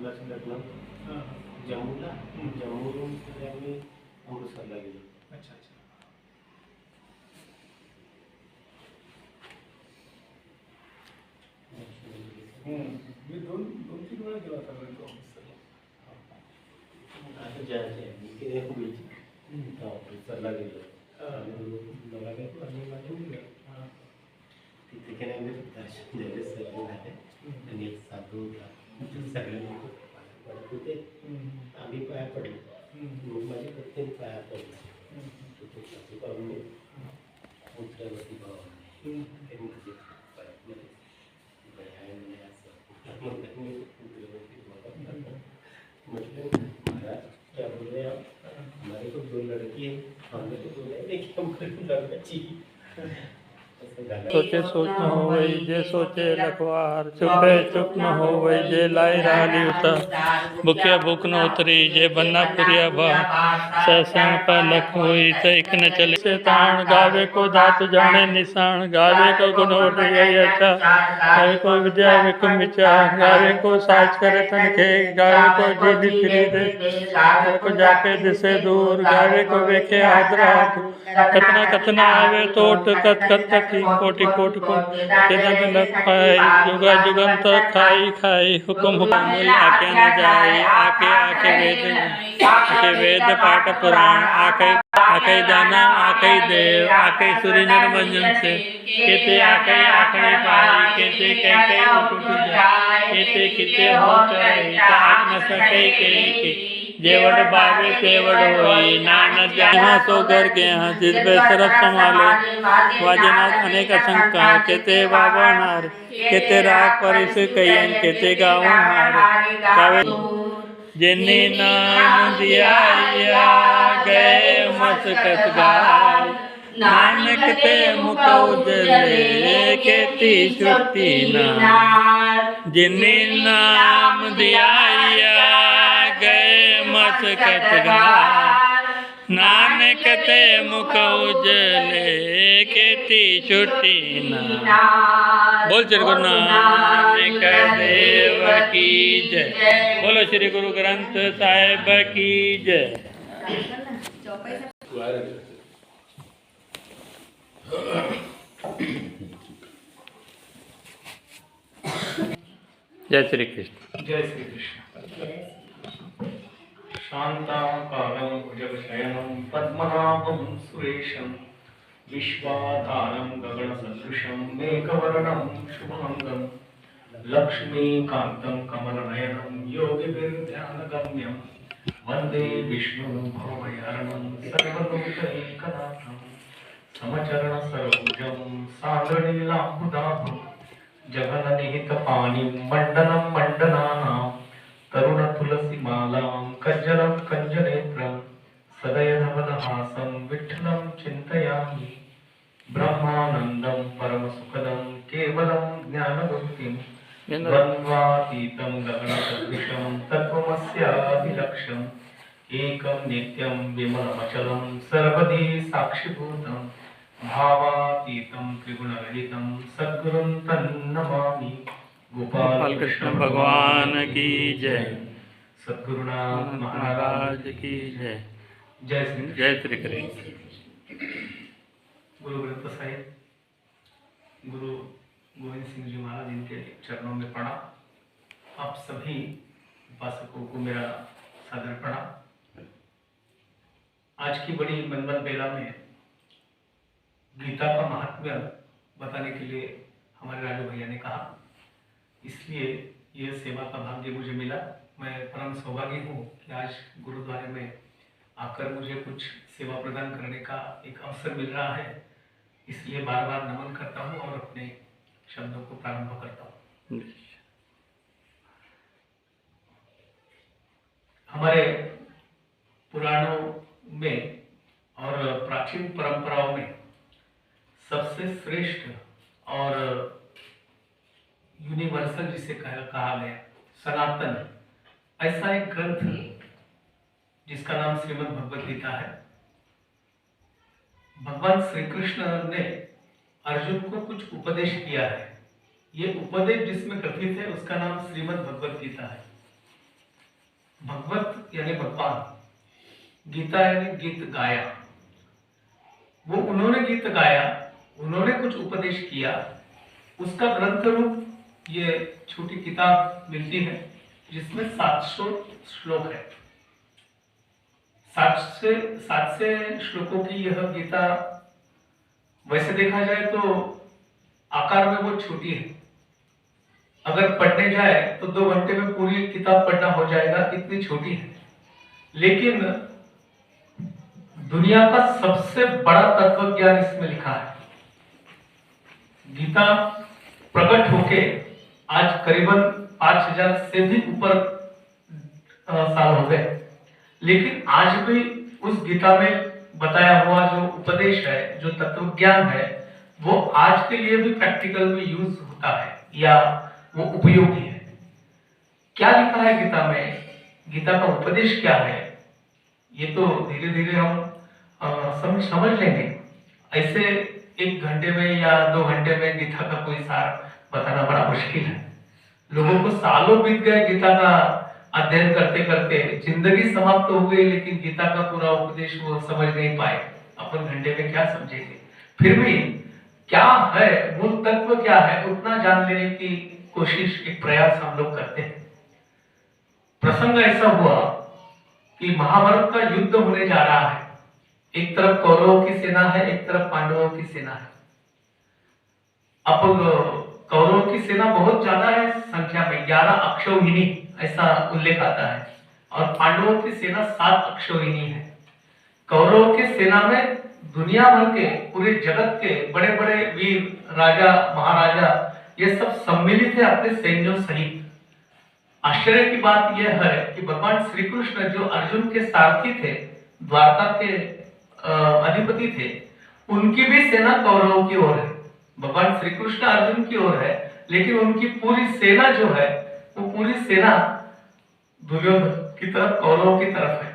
मुलाचं लग्न होतं जम्मूला. जम्मूवरून पुढे आम्ही अमृतसरला गेलो. अच्छा अच्छा. मी दोन तीन वेळा गेला होता अमृतसरला. आता ज्या अमृतसरला गेलो मला काय आणि माझ्या मुलं तिथे काय आम्ही दर्शन झाले सगळे झाले आणि एक साधू होता सगळे लोक पडत होते. आम्ही पाया पडलो. मग माझी पत्नी पाया पडली. तिथे साधू पाहून उतरवती भावाने ते माझे पायामध्ये आहे म्हणे असं मग त्यांनी उतरवती भावा म्हटलं महाराज क्या बोल रहे आप? हमारे को दो लड़की है, हमने तो बोला है कि हमको लड़का चाहिए. सोचे सोच न हो वही जे सोचे लखवार चुपे चुप न हो वही जे लाई राली उतर भूख्या भूख न उतरी जे बन्ना पुरिया भा ससण पर लख हुई तैक न चले से ताण गावे को दात जाने निशान गावे को गुण अच्छा गावे को विद्या विकुम विचार गावे को साच करे तन के गावे को जीदी फिरी दे गावे को जाके दिसे दूर गावे को वेखे आदरा कतना कतना आवे तोट कत कत कथी कोटि कोटि को तेजन लग पाए जुगा जुगंतर खाई खाई हुकुम हुकुम हुई आके न जाए आके वेद पाठ पुराण आके दाना आके देव आके सूर्य निर्मंजन से केते आके आखड़े पाई केते कह उठ जाए केते किते हो करे आत्म सके के जेवड़ बावे तेवड़ होई नानक जहाँ सो घर के यहाँ जिस पे सरफ संभाले वाजनाथ अनेक असंख्या केते बाबनार केते राग परिस कयन केते गाँव हार गावे जिन्ने नाम दिया गए मस्कत गाय नानक ते मुख उजले केती छुट्टी ना जिन्ने नाम दिया मस्कत गाय नानक ते मुख उजले केती छुट्टी ना. बोल श्री गुरु नानक देव की जय. बोलो श्री गुरु ग्रंथ साहिब की जय. जय श्री कृष्ण. जय श्री कृष्ण. शांताकारं भुजगशयनं पद्मनाभं सुरेशं विश्वाधारं गगनसदृशं मेघवर्णं शुभांगं लक्ष्मीकान्तं कमलनयनं योगिभिर्ध्यानगम्यं वन्दे विष्णुं भवभयहरणं सर्वलोकैकनाथं समचरणसरोजं सान्द्रनीलाम्बुदाभं जगन्निहितपाणिं मण्डनं मण्डनानां तरुणतुलसीमालां कज्जलं कञ्जनेत्रं सदयनवदहासं विठ्ठलं चिन्तयामि ब्रह्मानन्दं परमसुखदं केवलं ज्ञानवृत्तिं द्वन्द्वातीतं गगनसदृशं तत्त्वमस्याभिलक्ष्यम् एकं नित्यं विमलमचलं सर्वदी साक्षिभूतं भावातीतं त्रिगुणरहितं सद्गुरुं तन्नमामि. गोपाल कृष्ण भगवान की जय. सद्गुरुनाथ महाराज की जय. जय श्री कृष्ण. गुरु ग्रंथ साहिब गुरु गोविंद सिंह जी महाराज इनके चरणों में पड़ा. आप सभी उपासकों को मेरा सादर प्रणाम. आज की बड़ी मनमन बेला में गीता का महात्म्य बताने के लिए हमारे राजू भैया ने कहा, इसलिए यह सेवा का भाग्य मुझे मिला. मैं परम सौभाग्य हूँ कि आज गुरुद्वारे में आकर मुझे कुछ सेवा प्रदान करने का एक अवसर मिल रहा है. इसलिए बार बार नमन करता हूँ और अपने शब्दों को प्रारंभ करता हूँ. हमारे पुराणों में और प्राचीन परंपराओं में सबसे श्रेष्ठ और यूनिवर्सल जिसे कहा गया सनातन ऐसा एक ग्रंथ जिसका नाम श्रीमद् भगवद गीता है. भगवान श्री कृष्ण ने अर्जुन को कुछ उपदेश किया है. ये उपदेश जिसमें कथित है उसका नाम श्रीमद् भगवद गीता है. भगवत यानी भगवान, गीता यानी गीत गाया। वो उन्होंने गीत गाया, उन्होंने कुछ उपदेश किया, उसका ग्रंथ रूप ये छोटी किताब मिलती है जिसमें 700 श्लोक है। 700 श्लोकों की यह गीता वैसे देखा जाए तो आकार में वो छोटी है। अगर पढ़ने जाए तो 2 घंटे में पूरी किताब पढ़ना हो जाएगा, इतनी छोटी है। लेकिन दुनिया का सबसे बड़ा तत्व ज्ञान इसमें लिखा है। गीता प्रकट होके आज करीबन 5000 से भी ऊपर साल हो गए, लेकिन आज भी उस गीता में बताया हुआ जो उपदेश है, जो तत्व ज्ञान है, वो आज के लिए भी प्रैक्टिकल में यूज होता है या वो उपयोगी है। क्या लिखा है गीता में, गीता का उपदेश क्या है, ये तो धीरे धीरे हम समझ लेंगे। ऐसे 1 घंटे में या 2 घंटे में गीता का कोई सार बताना बड़ा मुश्किल है। लोगों को सालों बीत गए गीता का अध्ययन करते करते, जिंदगी समाप्त हो गई, लेकिन गीता का पूरा उपदेश वो समझ नहीं पाए। अपन घंटे में क्या समझेंगे? फिर भी क्या है, मूल तत्व क्या है, उतना जान लेने की कोशिश, एक प्रयास हम लोग करते हैं। प्रसंग ऐसा हुआ कि महाभारत का युद्ध होने जा रहा है। एक तरफ कौरवों की सेना है, एक तरफ पांडवों की सेना है। अब कौरवों की सेना बहुत ज्यादा है संख्या में, 11 अक्षौहिणी ऐसा उल्लेख आता है, और पांडवों की सेना 7 अक्षौहिणी है। कौरवों की सेना में दुनिया भर के, पूरे जगत के बड़े बड़े वीर, राजा, महाराजा, ये सब सम्मिलित है अपने सैन्यों सहित। आश्चर्य की बात यह है कि भगवान श्री कृष्ण जो अर्जुन के सारथी थे, द्वारका के अधिपति थे, उनकी भी सेना कौरवों की ओर है। भगवान श्री कृष्ण अर्जुन की ओर है, लेकिन उनकी पूरी सेना जो है, वो पूरी सेना दुर्योधन की तरफ, कौरवों की तरफ है।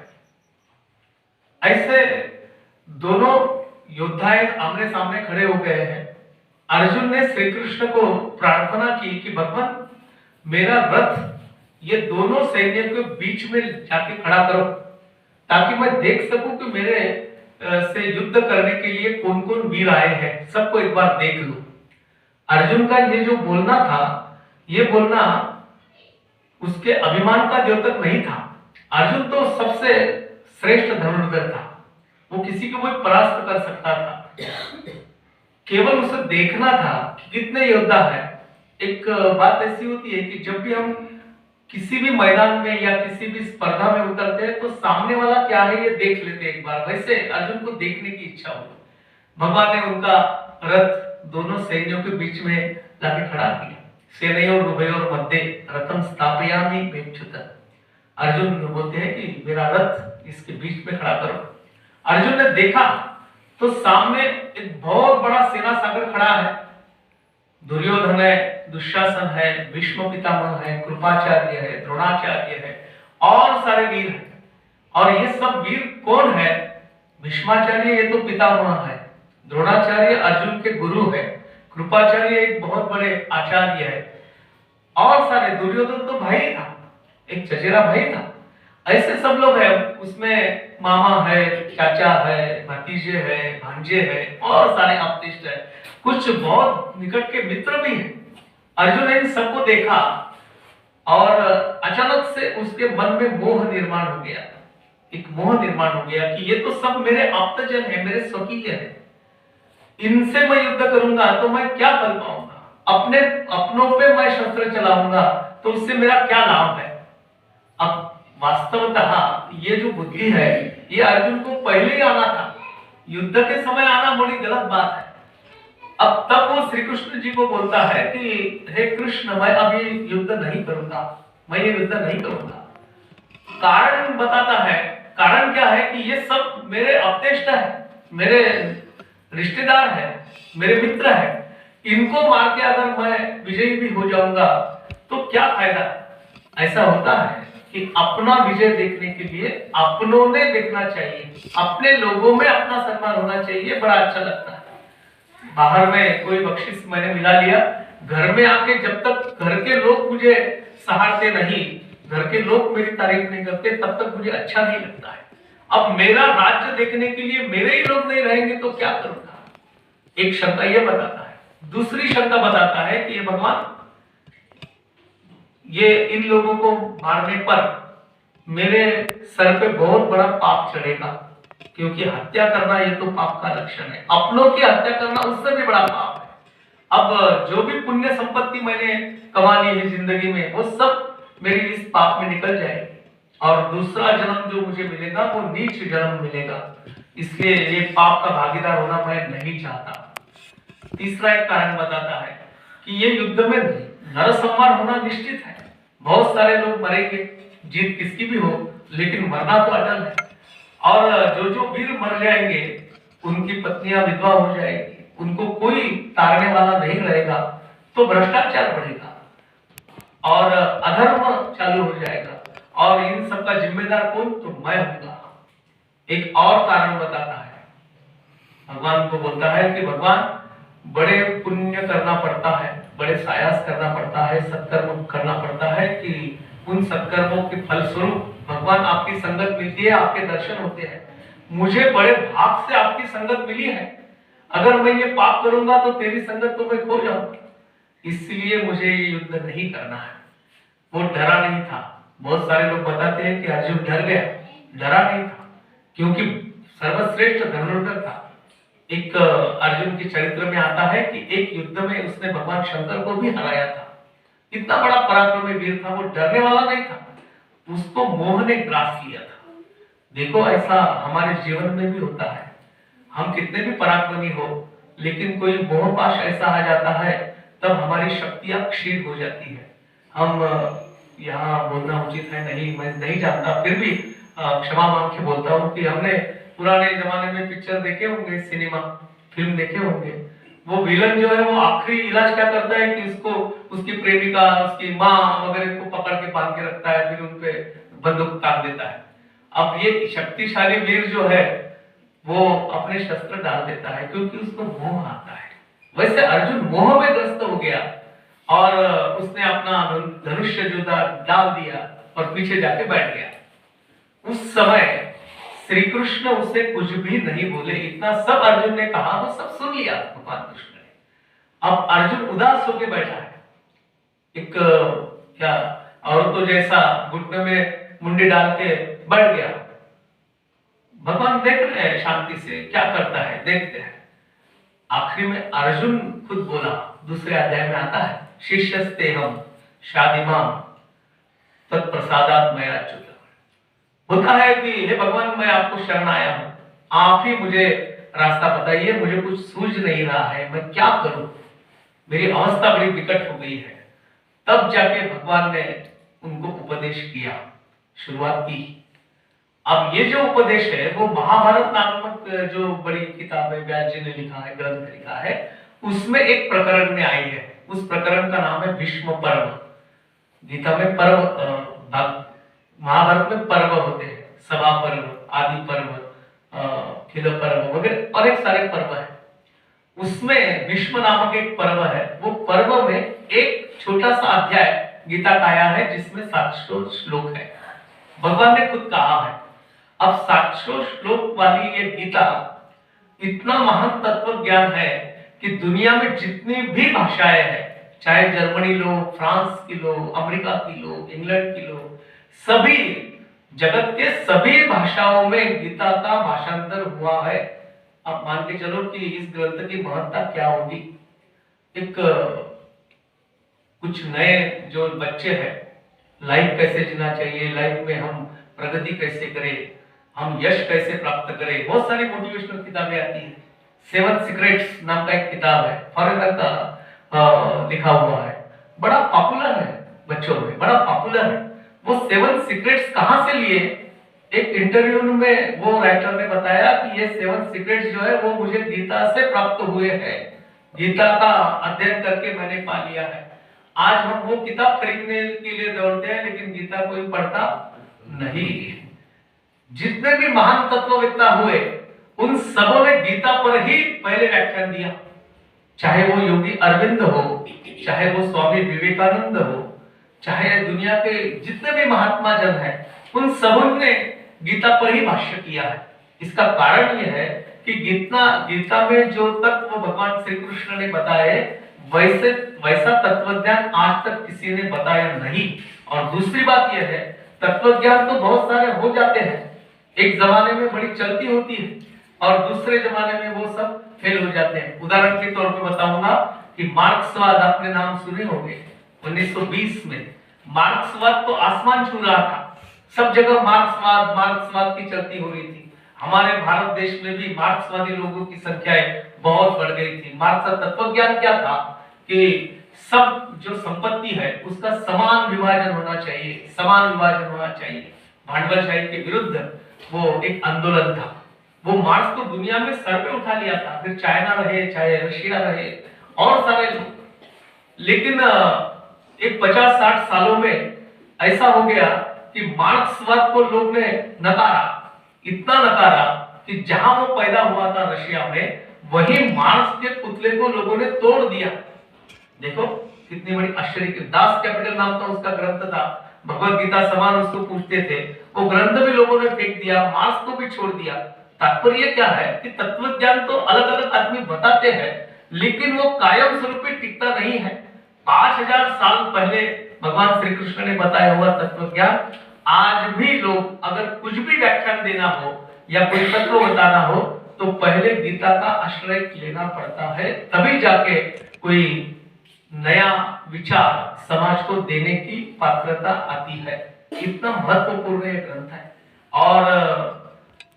ऐसे दोनों योद्धा एक आमने सामने खड़े हो गए हैं। अर्जुन ने श्री कृष्ण को प्रार्थना की कि भगवान, मेरा रथ ये दोनों सैन्य के बीच में जाके खड़ा करो, ताकि मैं देख सकूं कि मेरे से युद्ध करने के लिए कौन कौन वीर आए हैं, सबको एक बार देख लूं। अर्जुन का ये जो बोलना था, ये बोलना उसके अभिमान का द्योतक नहीं था। अर्जुन तो सबसे श्रेष्ठ धनुर्धर था, वो किसी को भी परास्त कर सकता था। केवल उसे देखना था कि कितने योद्धा है। एक बात ऐसी होती है कि जब भी हम किसी भी मैदान में या किसी भी स्पर्धा में उतरते हैं तो सामने वाला क्या है ये देख लेते हैं एक बार। वैसे अर्जुन को देखने की इच्छा हुई। भगवान ने उनका रथ दोनों सैन्यों के बीच में लाके खड़ा किया। सेनयोर उभयोर मध्ये रथम स्थापयामि मेच्युत। अर्जुन बोलते हैं कि मेरा रथ इसके बीच में खड़ा करो। अर्जुन ने देखा तो सामने एक बहुत बड़ा सेना सागर खड़ा है। दुर्योधन है, दुशासन है, भीष्म पितामह है, कृपाचार्य है, द्रोणाचार्य है, और सारे वीर हैं। और ये सब वीर कौन है? भीष्माचार्य ये तो पितामह है, द्रोणाचार्य अर्जुन के गुरु है, कृपाचार्य एक बहुत बड़े आचार्य है, और सारे, दुर्योधन तो भाई था, एक चचेरा भाई था। ऐसे सब लोग हैं। उसमें मामा है, चाचा है, भतीजे है, भांजे है, और सारे आप्तेष्ट है, कुछ बहुत निकट के मित्र भी हैं। अर्जुन ने इन सबको देखा और अचानक से उसके मन में मोह निर्माण हो गया। एक मोह निर्माण हो गया कि ये तो सब मेरे आप्तजन है, मेरे स्वकीय है, इनसे मैं युद्ध करूंगा तो मैं क्या कर पाऊंगा? अपने अपनों पे मैं शस्त्र चलाऊंगा तो उससे मेरा क्या लाभ है? अब वास्तवतः ये जो बुद्धि है, ये अर्जुन को पहले ही आना था। युद्ध के समय आना बड़ी गलत बात है। अब तब वो श्री कृष्ण जी को बोलता है कि हे कृष्ण, मैं अभी युद्ध नहीं करूंगा, मैं ये युद्ध नहीं करूंगा। कारण बताता है। कारण क्या है कि ये सब मेरे अपतेष्ट है, मेरे रिश्तेदार है, मेरे मित्र है, इनको मार के अगर मैं विजयी भी हो जाऊंगा तो क्या फायदा? ऐसा होता है कि अपना विजय देखने के लिए अपनों ने देखना चाहिए, अपने लोगों में अपना सम्मान होना चाहिए, बड़ा अच्छा लगता है। बाहर में कोई बख्शिश मैंने मिला लिया, घर में आके जब तक घर के लोग मुझे सहारते नहीं, घर के लोग मेरी तारीफ नहीं करते तब तक मुझे अच्छा नहीं लगता है। अब मेरा राज्य देखने के लिए मेरे ही लोग नहीं रहेंगे तो क्या करूंगा। एक शंका ये बताता है। दूसरी शंका बताता है कि ये भगवान, ये इन लोगों को मारने पर मेरे सर पे बहुत बड़ा पाप चढ़ेगा, क्योंकि हत्या करना ये तो पाप का लक्षण है, अपनों की हत्या करना उससे भी बड़ा पाप है। अब जो भी पुण्य संपत्ति मैंने कमा ली है जिंदगी में, वो सब मेरी इस पाप में निकल जाएगी, और दूसरा जन्म जो मुझे मिलेगा वो नीच जन्म मिलेगा, इसलिए ये पाप का भागीदार होना मैं नहीं चाहता। तीसरा एक कारण बताता है कि ये युद्ध में नरसंहार होना निश्चित है। बहुत सारे लोग मरेंगे, जीत किसकी भी हो, लेकिन मरना तो अटल है। और जो जो वीर मर जाएंगे उनकी पत्नियां विधवा हो जाएगी, उनको कोई तारने वाला नहीं रहेगा, तो भ्रष्टाचार बढ़ेगा और अधर्म चालू हो जाएगा, और इन सब का जिम्मेदार कौन, तो मैं होगा। एक और कारण बताता है, भगवान को बोलता है कि भगवान बड़े पुण्य करना पड़ता है, बड़े सायास करना पड़ता है, सत्कर्म करना पड़ता है कि उन सत्कर्मों के फलस्वरूप भगवान आपकी संगत मिलती है, आपके दर्शन होते हैं। मुझे बड़े भाग से आपकी संगत मिली है, अगर मैं ये पाप करूंगा तो तेरी संगत तो मैं खो जाऊंगा, इसलिए मुझे ये युद्ध नहीं करना है। वो डरा नहीं था। बहुत सारे लोग बताते हैं कि अर्जुन डर गया, डरा नहीं था, क्योंकि सर्वश्रेष्ठ धनुर्धर था। एक अर्जुन के चरित्र में आता है कि एक युद्ध में उसने भगवान शंकर को भी हराया था। इतना बड़ा पराक्रमी वीर था, वो डरने वाला नहीं था, उसको मोह ने ग्रास लिया था। देखो ऐसा हमारे जीवन में भी होता है, हम कितने भी पराक्रमी हो, लेकिन कोई मोहपाश ऐसा आ जाता है, तब हमारी शक्तियां क्षीण हो जाती है। हम यहाँ बोलना उचित है नहीं, मैं नहीं जानता, फिर भी क्षमा मांग के बोलता हूँ कि हमने पुराने जमाने में पिक्चर देखे होंगे, सिनेमा फिल्म देखे होंगे। वो विलन जो है वो आखिरी इलाज क्या करता है कि उसको उसकी प्रेमिका, उसकी माँ वगैरह को पकड़ के बांध के रखता है, फिर उनपे बंदूक ताक देता है। अब ये शक्तिशाली वीर जो है वो अपने शस्त्र डाल देता है, क्योंकि उसको मोह आता है। वैसे अर्जुन मोह में ग्रस्त हो गया और उसने अपना धनुष्य जो डाल दिया और पीछे जाके बैठ गया। उस समय श्री कृष्ण उसे कुछ भी नहीं बोले, इतना सब अर्जुन ने कहा वो सब सुन लिया भगवान कृष्ण ने। अब अर्जुन उदास होकर बैठा है, एक क्या औरतों जैसा घुटने में मुंडी डाल के बैठ गया। भगवान देख रहे हैं शांति से क्या करता है, देखते हैं। आखिरी में अर्जुन खुद बोला, दूसरे अध्याय में आता है, शिष्यस्ते हम शादिमाम तत्प्रसादात मया च्युत। होता है कि हे भगवान मैं आपको शरण आया हूं, आप ही मुझे रास्ता बताइए, मुझे कुछ सूझ नहीं रहा है, मैं क्या करूं, मेरी अवस्था बड़ी विकट हो गई है। तब जाके भगवान ने उनको उपदेश किया, शुरुआत की। अब ये जो उपदेश है वो महाभारत नामक जो बड़ी किताब है, व्यास जी ने लिखा है, ग्रंथ लिखा है, उसमें एक प्रकरण में आई है। उस प्रकरण का नाम है भीष्म पर्व। गीता में पर्व, महाभारत में पर्व होते हैं, सभा पर्व, आदि पर्व, खिल पर्व वगैरह अनेक सारे पर्व है। उसमें भीष्म नामक एक पर्व है। वो पर्व में एक छोटा सा अध्याय गीता का आया है जिसमें 700 श्लोक है। भगवान ने खुद कहा है। अब 700 श्लोक वाली ये गीता इतना महान तत्व ज्ञान है कि दुनिया में जितनी भी भाषाएं हैं, चाहे जर्मनी लो, फ्रांस की लो, अमेरिका की लो, इंग्लैंड की लो, सभी जगत के सभी भाषाओं में गीता का भाषांतर हुआ है। आप मान के चलो कि इस ग्रंथ की महत्ता क्या होगी। एक कुछ नए जो बच्चे हैं, लाइफ कैसे जीना चाहिए, लाइफ में हम प्रगति कैसे करें, हम यश कैसे प्राप्त करें, बहुत सारी मोटिवेशनल किताबें आती हैं। 7 सीक्रेट्स नाम का एक किताब है, फॉरेनर का लिखा हुआ है, बड़ा पॉपुलर है, बच्चों में बड़ा पॉपुलर है। वो 7 सीक्रेट्स कहां से लिए? एक इंटरव्यू में वो राइटर ने बताया कि ये 7 सीक्रेट्स जो है वो मुझे गीता से प्राप्त हुए हैं, गीता का अध्ययन करके मैंने पा लिया है। आज हम वो किताब खरीदने के लिए दौड़ते हैं, लेकिन गीता कोई पढ़ता नहीं। जितने भी महान तत्ववेत्ता हुए उन सबों ने गीता पर ही पहले व्याख्यान दिया, चाहे वो योगी अरविंद हो, चाहे वो स्वामी विवेकानंद हो, चाहे दुनिया के जितने भी महात्मा जन हैं, उन सबों ने गीता पर ही भाष्य किया है। इसका कारण यह है कि गीता में जो तत्व भगवान श्री कृष्ण ने बताए वैसा तत्वज्ञान आज तक किसी ने बताया नहीं। और दूसरी बात यह है, तत्वज्ञान तो बहुत सारे हो जाते हैं, एक जमाने में बड़ी चलती होती है और दूसरे जमाने में वो सब फेल हो जाते हैं। उदाहरण के तौर पे बताऊंगा कि मार्क्सवाद आपने नाम सुने होंगे। 1920 में मार्क्सवाद तो आसमान छू रहा था, सब जगह मार्क्सवाद की चलती हो रही थी। हमारे भारत देश में भी मार्क्सवादी लोगों की संख्याएं बहुत बढ़ गई थी। मार्क्स का तत्वज्ञान क्या था कि सब जो संपत्ति है उसका समान विभाजन होना चाहिए, समान विभाजन होना चाहिए। भांडवलशाही के विरुद्ध वो एक आंदोलन था। वो मार्क्स को दुनिया में सर पे उठा लिया था, फिर चाइना रहे, चाहे रशिया रहे और सारे लोग। लेकिन एक 50-60 सालों में ऐसा हो गया कि मार्क्सवाद को लोग ने नकारा, इतना नकारा कि जहां वो पैदा हुआ था रशिया में, वही मार्क्स के पुतले को लोगों ने तोड़ दिया। देखो कितनी बड़ी आश्चर्य की। दास कैपिटल नाम का उसका ग्रंथ था, भगवत गीता समान उसको पूछते थे, वो ग्रंथ भी लोगों ने फेंक दिया, मार्क्स को भी छोड़ दिया। तात्पर्य क्या है कि तत्वज्ञान तो अलग अलग आदमी बताते हैं, लेकिन वो कायम स्वरूप टिकता नहीं है। 5000 साल पहले भगवान श्री कृष्ण ने बताया हुआ तत्वज्ञान आज भी लोग अगर कुछ भी व्याख्यान देना हो या कोई तत्व बताना हो तो पहले गीता का आश्रय लेना पड़ता है, तभी जाके कोई नया विचार समाज को देने की पात्रता आती है। इतना महत्वपूर्ण ये ग्रंथ है। और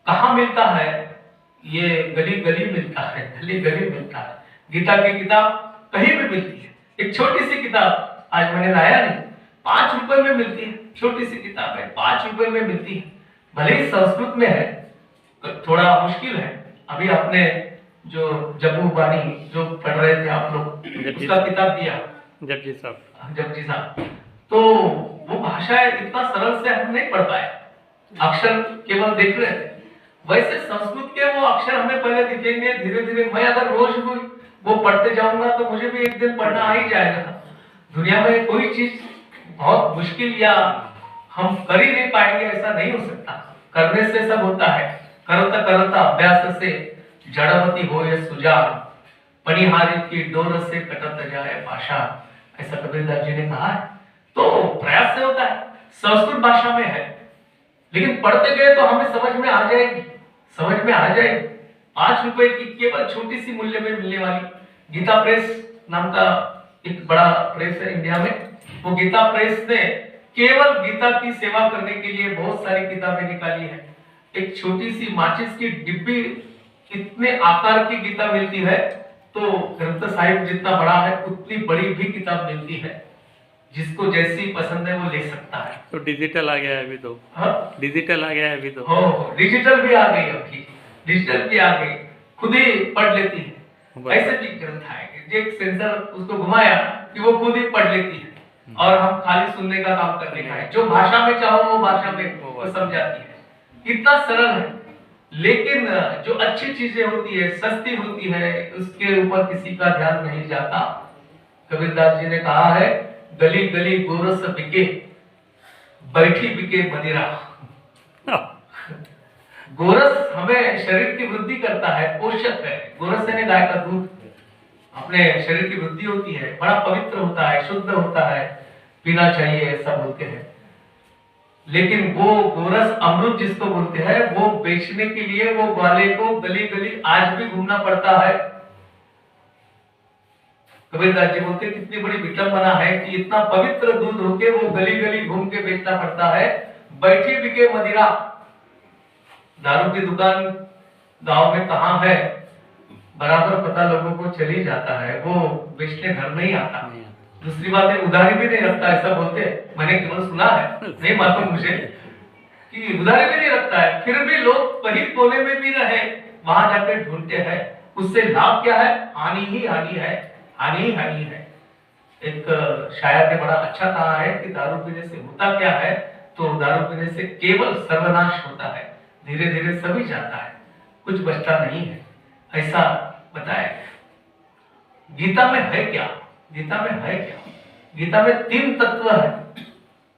कहाँ मिलता है? ये गली गली मिलता है, गली गली मिलता है। गीता की किताब कहीं भी मिलती है। एक छोटी सी किताब आज मैंने लाया नहीं, 5 रुपए में मिलती है। छोटी सी किताब है, 5 रुपए में मिलती है। भले ही संस्कृत में है, थोड़ा मुश्किल है। अभी आपने जो जम्मू बानी जो पढ़ रहे थे आप लोग, उसका किताब दिया जपजी साहब, तो वो भाषा इतना सरल से हम नहीं पढ़ पाए, अक्षर केवल देख रहे थे। वैसे संस्कृत के वो अक्षर हमें पहले दिखेंगे, धीरे धीरे मैं अगर रोज वो पढ़ते जाऊंगा तो मुझे भी एक दिन पढ़ना आ ही जाएगा। दुनिया में कोई चीज बहुत मुश्किल या हम कर ही नहीं पाएंगे ऐसा नहीं हो सकता। करने से सब होता है। करता करता अभ्यास से जड़मती होए सुजान, पनिहारी की डोर से कटत जाए पाशा, ऐसा कबीरदास जी ने कहा है। तो प्रयास से होता है। संस्कृत भाषा में है, लेकिन पढ़ते गए तो हमें समझ में आ जाएगी, समझ में आ जाएगी। 5 रुपए की केवल छोटी सी मूल्य में मिलने वाली गीता प्रेस नाम का एक बड़ा प्रेस है इंडिया में। वो गीता प्रेस ने केवल गीता की सेवा करने के लिए बहुत सारी किताबें निकाली है। एक छोटी सी माचिस की डिब्बी इतने आकार की गीता मिलती है, तो ग्रंथ साहिब जितना बड़ा है उतनी बड़ी भी किताब मिलती है। जिसको जैसी पसंद है वो ले सकता है। तो डिजिटल आ गया है अभी तो। हाँ? डिजिटल आ गया है अभी तो। हो डिजिटल भी आ गई अभी, डिजिटल भी आ गई, खुद ही पढ़ लेती है। ऐसे भी ग्रंथ आएंगे, एक सेंसर उसको घुमाया कि वो खुद ही पढ़ लेती है और हम खाली सुनने का काम करने का है। जो भाषा में चाहो वो भाषा में वो समझाती है। इतना सरल है। लेकिन जो अच्छी चीजें होती है, सस्ती होती है, उसके ऊपर किसी का ध्यान नहीं जाता। कबीरदास जी ने कहा है, गली गली गोरस बिके, बैठी बिके मदिरा। गोरस हमें शरीर की वृद्धि करता है, पोषक है। गोरस यानी गाय का दूध अपने शरीर की वृद्धि होती है, बड़ा पवित्र होता है, शुद्ध होता है, पीना चाहिए ऐसा बोलते हैं। लेकिन वो गोरस अमृत जिसको बोलते हैं, वो बेचने के लिए वो ग्वाले को गली गली आज भी घूमना पड़ता है। कबीरदास जी बोलते कितनी बड़ी विडंबना है कि इतना पवित्र दूध होके वो गली गली घूम के बेचना पड़ता है। बैठी बिके मदिरा। दारू की दुकान गांव में कहाँ है बराबर पता लोगों को चल ही जाता है, वो बेचने घर नहीं आता। दूसरी बात है, उधारी भी नहीं रखता ऐसा बोलते, मैंने केवल सुना है, नहीं मालूम मुझे कि उधारी भी नहीं रखता है। फिर भी लोग कहीं कोने में भी रहे वहां जाकर ढूंढते हैं। उससे लाभ क्या है? हानि ही हानि है, हानि ही हानि है। एक शायर ने बड़ा अच्छा कहा है कि दारू पीने से होता क्या है, तो दारू पीने से केवल सर्वनाश होता है, धीरे धीरे सभी जाता है, कुछ बचता नहीं है, ऐसा बताया। गीता में है क्या? गीता में है क्या? गीता में 3 तत्व है।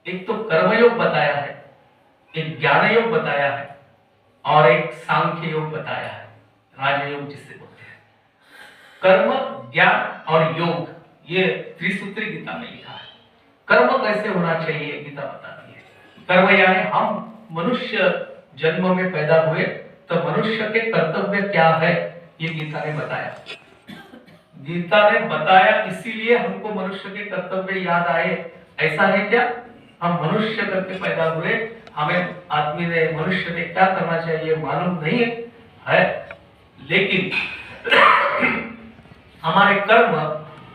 एक तो कर्मयोग बताया है, एक ज्ञान योग बताया है और एक सांख्य योग बताया है, राजयोग जिसे बोलते हैं। कर्म, ज्ञान और योग, ये त्रिसूत्री गीता में लिखा है। कर्म कैसे होना चाहिए गीता बताती है। कर्म यानी हम मनुष्य जन्म में पैदा हुए तो मनुष्य के कर्तव्य क्या है, ये गीता ने बताया। गीता ने बताया इसीलिए हमको मनुष्य के कर्तव्य याद आए। ऐसा है क्या, हम मनुष्य करके पैदा हुए, हमें आदमी ने, मनुष्य ने क्या करना चाहिए मालूम नहीं है, लेकिन हमारे कर्म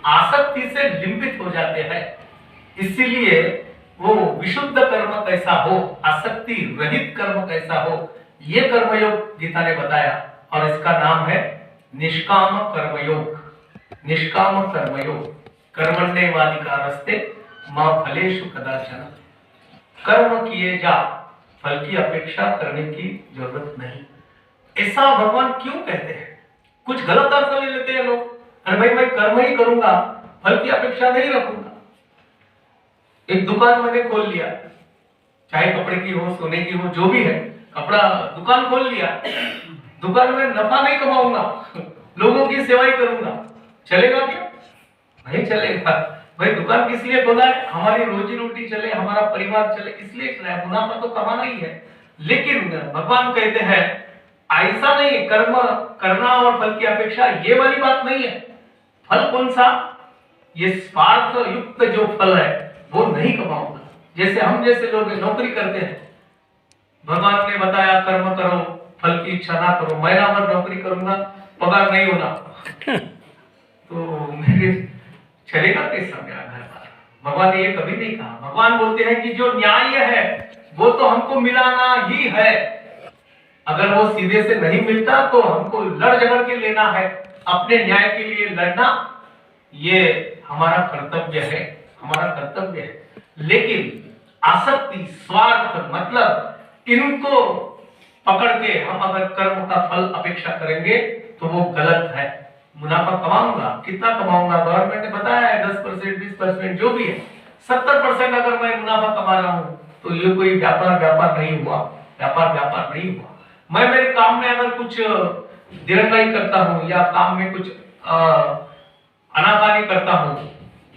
आसक्ति से लिंबित हो जाते हैं। इसीलिए वो विशुद्ध कर्म कैसा हो, आसक्ति रहित कर्म कैसा हो, ये कर्मयोग गीता ने बताया और इसका नाम है निष्काम कर्मयोग। निष्काम कर्मयोग, कर्मण्येवाधिकारस्ते मा फलेषु कदाचन। कर्म किए जा, फल की अपेक्षा करने की जरूरत नहीं। ऐसा भगवान क्यों कहते हैं? कुछ गलत अर्थ ले लेते हैं लोग। अरे भाई मैं कर्म ही करूंगा, फल की अपेक्षा नहीं रखूंगा। एक दुकान मैंने खोल लिया, चाहे कपड़े की हो, सोने की हो, जो भी है, कपड़ा दुकान खोल लिया, दुकान में नफा नहीं कमाऊंगा, लोगों की सेवा ही करूंगा, चलेगा क्या? नहीं चलेगा। भाई दुकान किस लिए खोला है? हमारी रोजी रोटी चले, हमारा परिवार चले, इसलिए चला है, मुनाफा तो कमाना ही है। लेकिन भगवान कहते हैं ऐसा नहीं, कर्म करना और फल की अपेक्षा ये वाली बात नहीं है। फल कौन सा? ये स्वार्थ युक्त जो फल है वो नहीं कमाऊंगा। जैसे हम जैसे लोग नौकरी करते हैं, भगवान ने बताया कर्म करो, फल की इच्छा ना करो। महीना भर नौकरी करूंगा, पगार नहीं होना तो मेरे चलेगा कैसा मेरा घर पर? भगवान ने ये कभी नहीं कहा। भगवान बोलते हैं कि जो न्याय है वो तो हमको मिलाना ही है। अगर वो सीधे से नहीं मिलता तो हमको लड़ झगड़ के लेना है, अपने न्याय के लिए लड़ना, ये हमारा कर्तव्य है, हमारा कर्तव्य है। लेकिन आसक्ति, स्वार्थ, मतलब इनको पकड़ के हम अगर कर्म का फल अपेक्षा करेंगे तो वो गलत है। मुनाफा कमाऊंगा, कितना कमाऊंगा? गवर्नमेंट ने बताया है 10%, 20%, जो भी है, 70% अगर मैं मुनाफा कमा रहा हूं तो ये कोई व्यापार नहीं हुआ, व्यापार नहीं हुआ। मैं मेरे काम में अगर कुछ दिरंगाई करता हूं या काम में कुछ अनाकानी करता हूं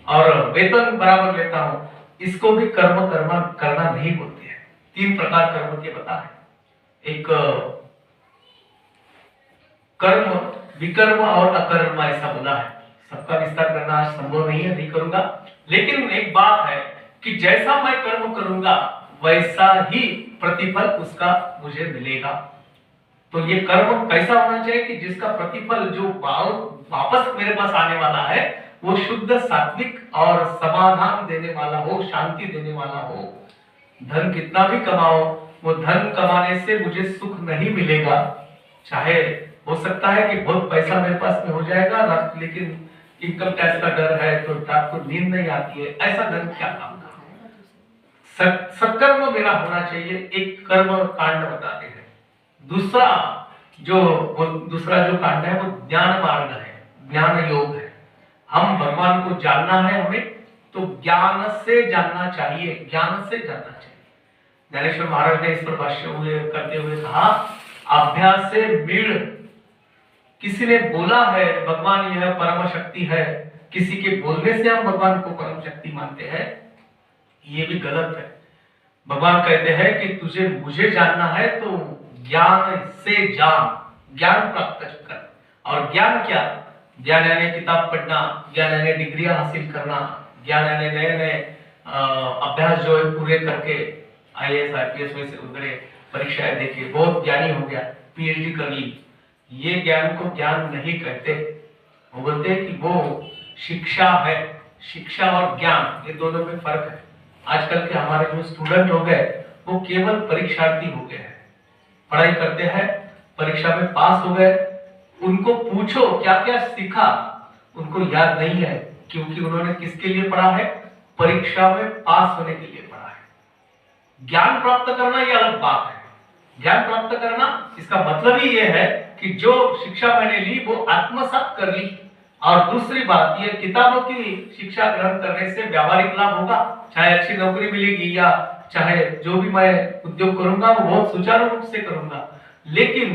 और वेतन बराबर लेता हूं, इसको भी कर्म करना नहीं बोलते हैं। 3 प्रकार कर्म के बता है। एक कर्म, विकर्म और अकर्म, ऐसा बोला है। सबका विस्तार करना आज संभव नहीं है, नहीं करूंगा। लेकिन एक बात है कि जैसा मैं कर्म करूंगा वैसा ही प्रतिफल उसका मुझे मिलेगा। तो ये कर्म कैसा होना चाहिए कि जिसका प्रतिफल जो वापस मेरे पास आने वाला है वो शुद्ध, सात्विक और समाधान देने वाला हो, शांति देने वाला हो। धन कितना भी कमाओ, वो धन कमाने से मुझे सुख नहीं मिलेगा। चाहे हो सकता है कि बहुत पैसा मेरे पास में हो जाएगा, लेकिन इनकम टैक्स का डर है तो रात को नींद नहीं आती है, ऐसा धन क्या काम का? सत्कर्म मेरा होना चाहिए। एक कर्म कांड बताते हैं। दूसरा जो कांड है वो ज्ञान मार्ग है, ज्ञान योग है। हम भगवान को जानना है हमें, तो ज्ञान से जानना चाहिए, ज्ञान से जानना चाहिए। ज्ञानेश्वर महाराज ने इस पर भाष्य करते हुए कहा, अभ्यास से मीढ़। किसी ने बोला है भगवान यह परम शक्ति है, किसी के बोलने से हम भगवान को परम शक्ति मानते हैं, ये भी गलत है। भगवान कहते हैं कि तुझे मुझे जानना है तो ज्ञान से जान, ज्ञान प्राप्त कर। और ज्ञान क्या? ज्ञान यानी किताब पढ़ना, ज्ञान यानी डिग्रियां हासिल करना, ज्ञान यानी नए अभ्यास जो है पूरे करके IAS IPS वगैरह परीक्षाएं देके बहुत ज्ञानी हो गया, PhD कर ली। ये ज्ञान को ज्ञान नहीं कहते। वो बोलते हैं कि वो शिक्षा है। शिक्षा और ज्ञान, ये दोनों में फर्क है। आजकल के हमारे जो स्टूडेंट हो गए वो केवल परीक्षार्थी हो गए हैं, पढ़ाई करते हैं, परीक्षा में पास हो गए, उनको पूछो क्या क्या सीखा, उनको याद नहीं है, क्योंकि उन्होंने किसके लिए पढ़ा है? परीक्षा में पास होने के लिए पढ़ा है। ज्ञान प्राप्त करना ये अलग बात है। ज्ञान प्राप्त करना, इसका मतलब ही ये है कि जो शिक्षा मैंने ली वो आत्मसात कर ली, और दूसरी बात, ये किताबों की शिक्षा ग्रहण करने से व्यावहारिक लाभ होगा, चाहे अच्छी नौकरी मिलेगी या चाहे जो भी मैं उद्योग करूंगा वो बहुत सुचारू रूप से करूंगा, लेकिन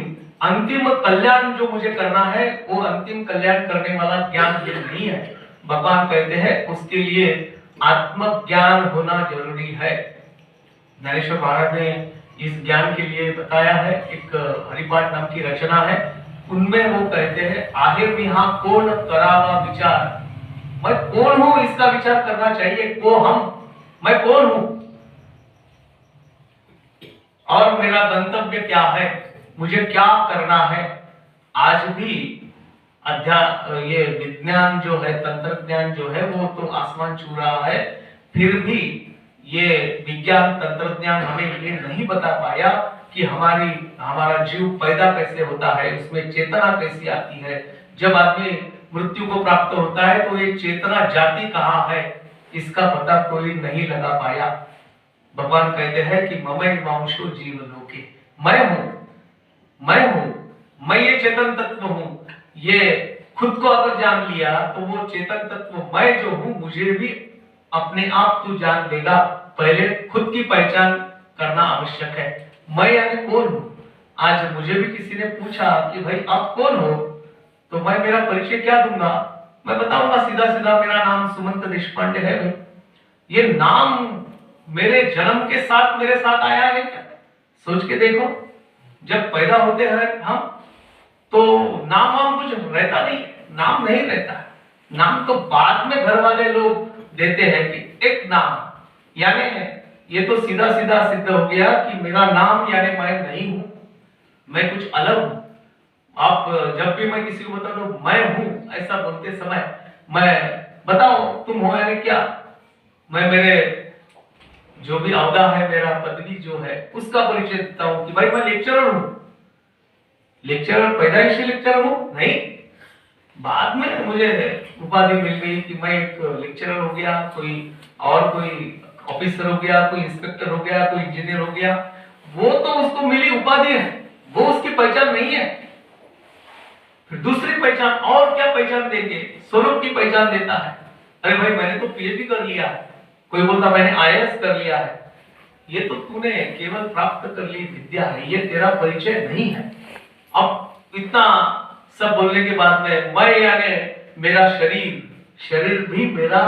अंतिम कल्याण जो मुझे करना है वो अंतिम कल्याण करने वाला ज्ञान ये नहीं है। भगवान कहते हैं उसके लिए आत्मज्ञान होना जरूरी है। ज्ञानेश्वर महाराज ने इस ज्ञान के लिए बताया है, एक हरिपाठ नाम की रचना है, उनमें वो कहते हैं आहे विहा कौन करावा विचार, मैं कौन हूं इसका विचार करना चाहिए। को हम, मैं कौन हूं और मेरा गंतव्य क्या है, मुझे क्या करना है। आज भी ये विज्ञान जो है, तंत्र ज्ञान जो है वो तो आसमान छू रहा है, फिर भी ये विज्ञान तंत्र ज्ञान हमें ये नहीं बता पाया कि हमारा जीव पैदा कैसे होता है, उसमें चेतना कैसी आती है। जब आदमी मृत्यु को प्राप्त होता है तो ये चेतना जाती कहाँ है, इसका पता कोई नहीं लगा पाया। भगवान कहते हैं कि ममई मांशो जीव लोके, मैं ये चेतन तत्व हूँ। ये खुद को अगर जान लिया तो वो चेतन तत्व मैं जो हूँ मुझे भी अपने आप तू जान लेगा। पहले खुद की पहचान करना आवश्यक है। मैं यानी कौन हूँ। आज मुझे भी किसी ने पूछा कि भाई आप कौन हो, तो मैं मेरा परिचय क्या दूंगा। मैं बताऊंगा सीधा सीधा, मेरा नाम सुमंत देशपांडे है। भाई ये नाम मेरे जन्म के साथ मेरे साथ आया है क्या, सोच के देखो। जब पैदा होते हैं हम तो नाम कुछ रहता नहीं, नाम नहीं रहता। नाम तो बाद में घर वाले लोग देते हैं कि एक नाम, यानी ये तो सीधा सीधा सिद्ध हो गया कि मेरा नाम यानी मैं नहीं हूं, मैं कुछ अलग हूं। आप जब भी मैं किसी को बता दो मैं हूं, ऐसा बोलते समय मैं बताओ तुम हो यानी क्या, मैं मेरे जो भी औहदा है, मेरा पदवी जो है उसका परिचय देता हूं कि भाई मैं लेक्चरर हूं। लेक्चरर पैदाइशी लेक्चरर हूं नहीं, बाद में मुझे उपाधि मिल गई कि मैं एक लेक्चरर हो गया, कोई ऑफिसर हो गया, कोई इंस्पेक्टर हो गया, कोई इंजीनियर हो गया। वो तो उसको मिली उपाधि है, वो उसकी पहचान नहीं है। फिर दूसरी पहचान, और क्या पहचान देंगे, स्वरूप की पहचान देता है। अरे भाई मैंने तो पीएचडी कर लिया है, कोई बोलता मैंने आईएएस कर लिया है। ये तो तूने केवल प्राप्त कर ली विद्या है, ये तेरा परिचय नहीं है। अब इतना सब बोलने के बाद में मैं यानी मेरा शरीर भी मेरा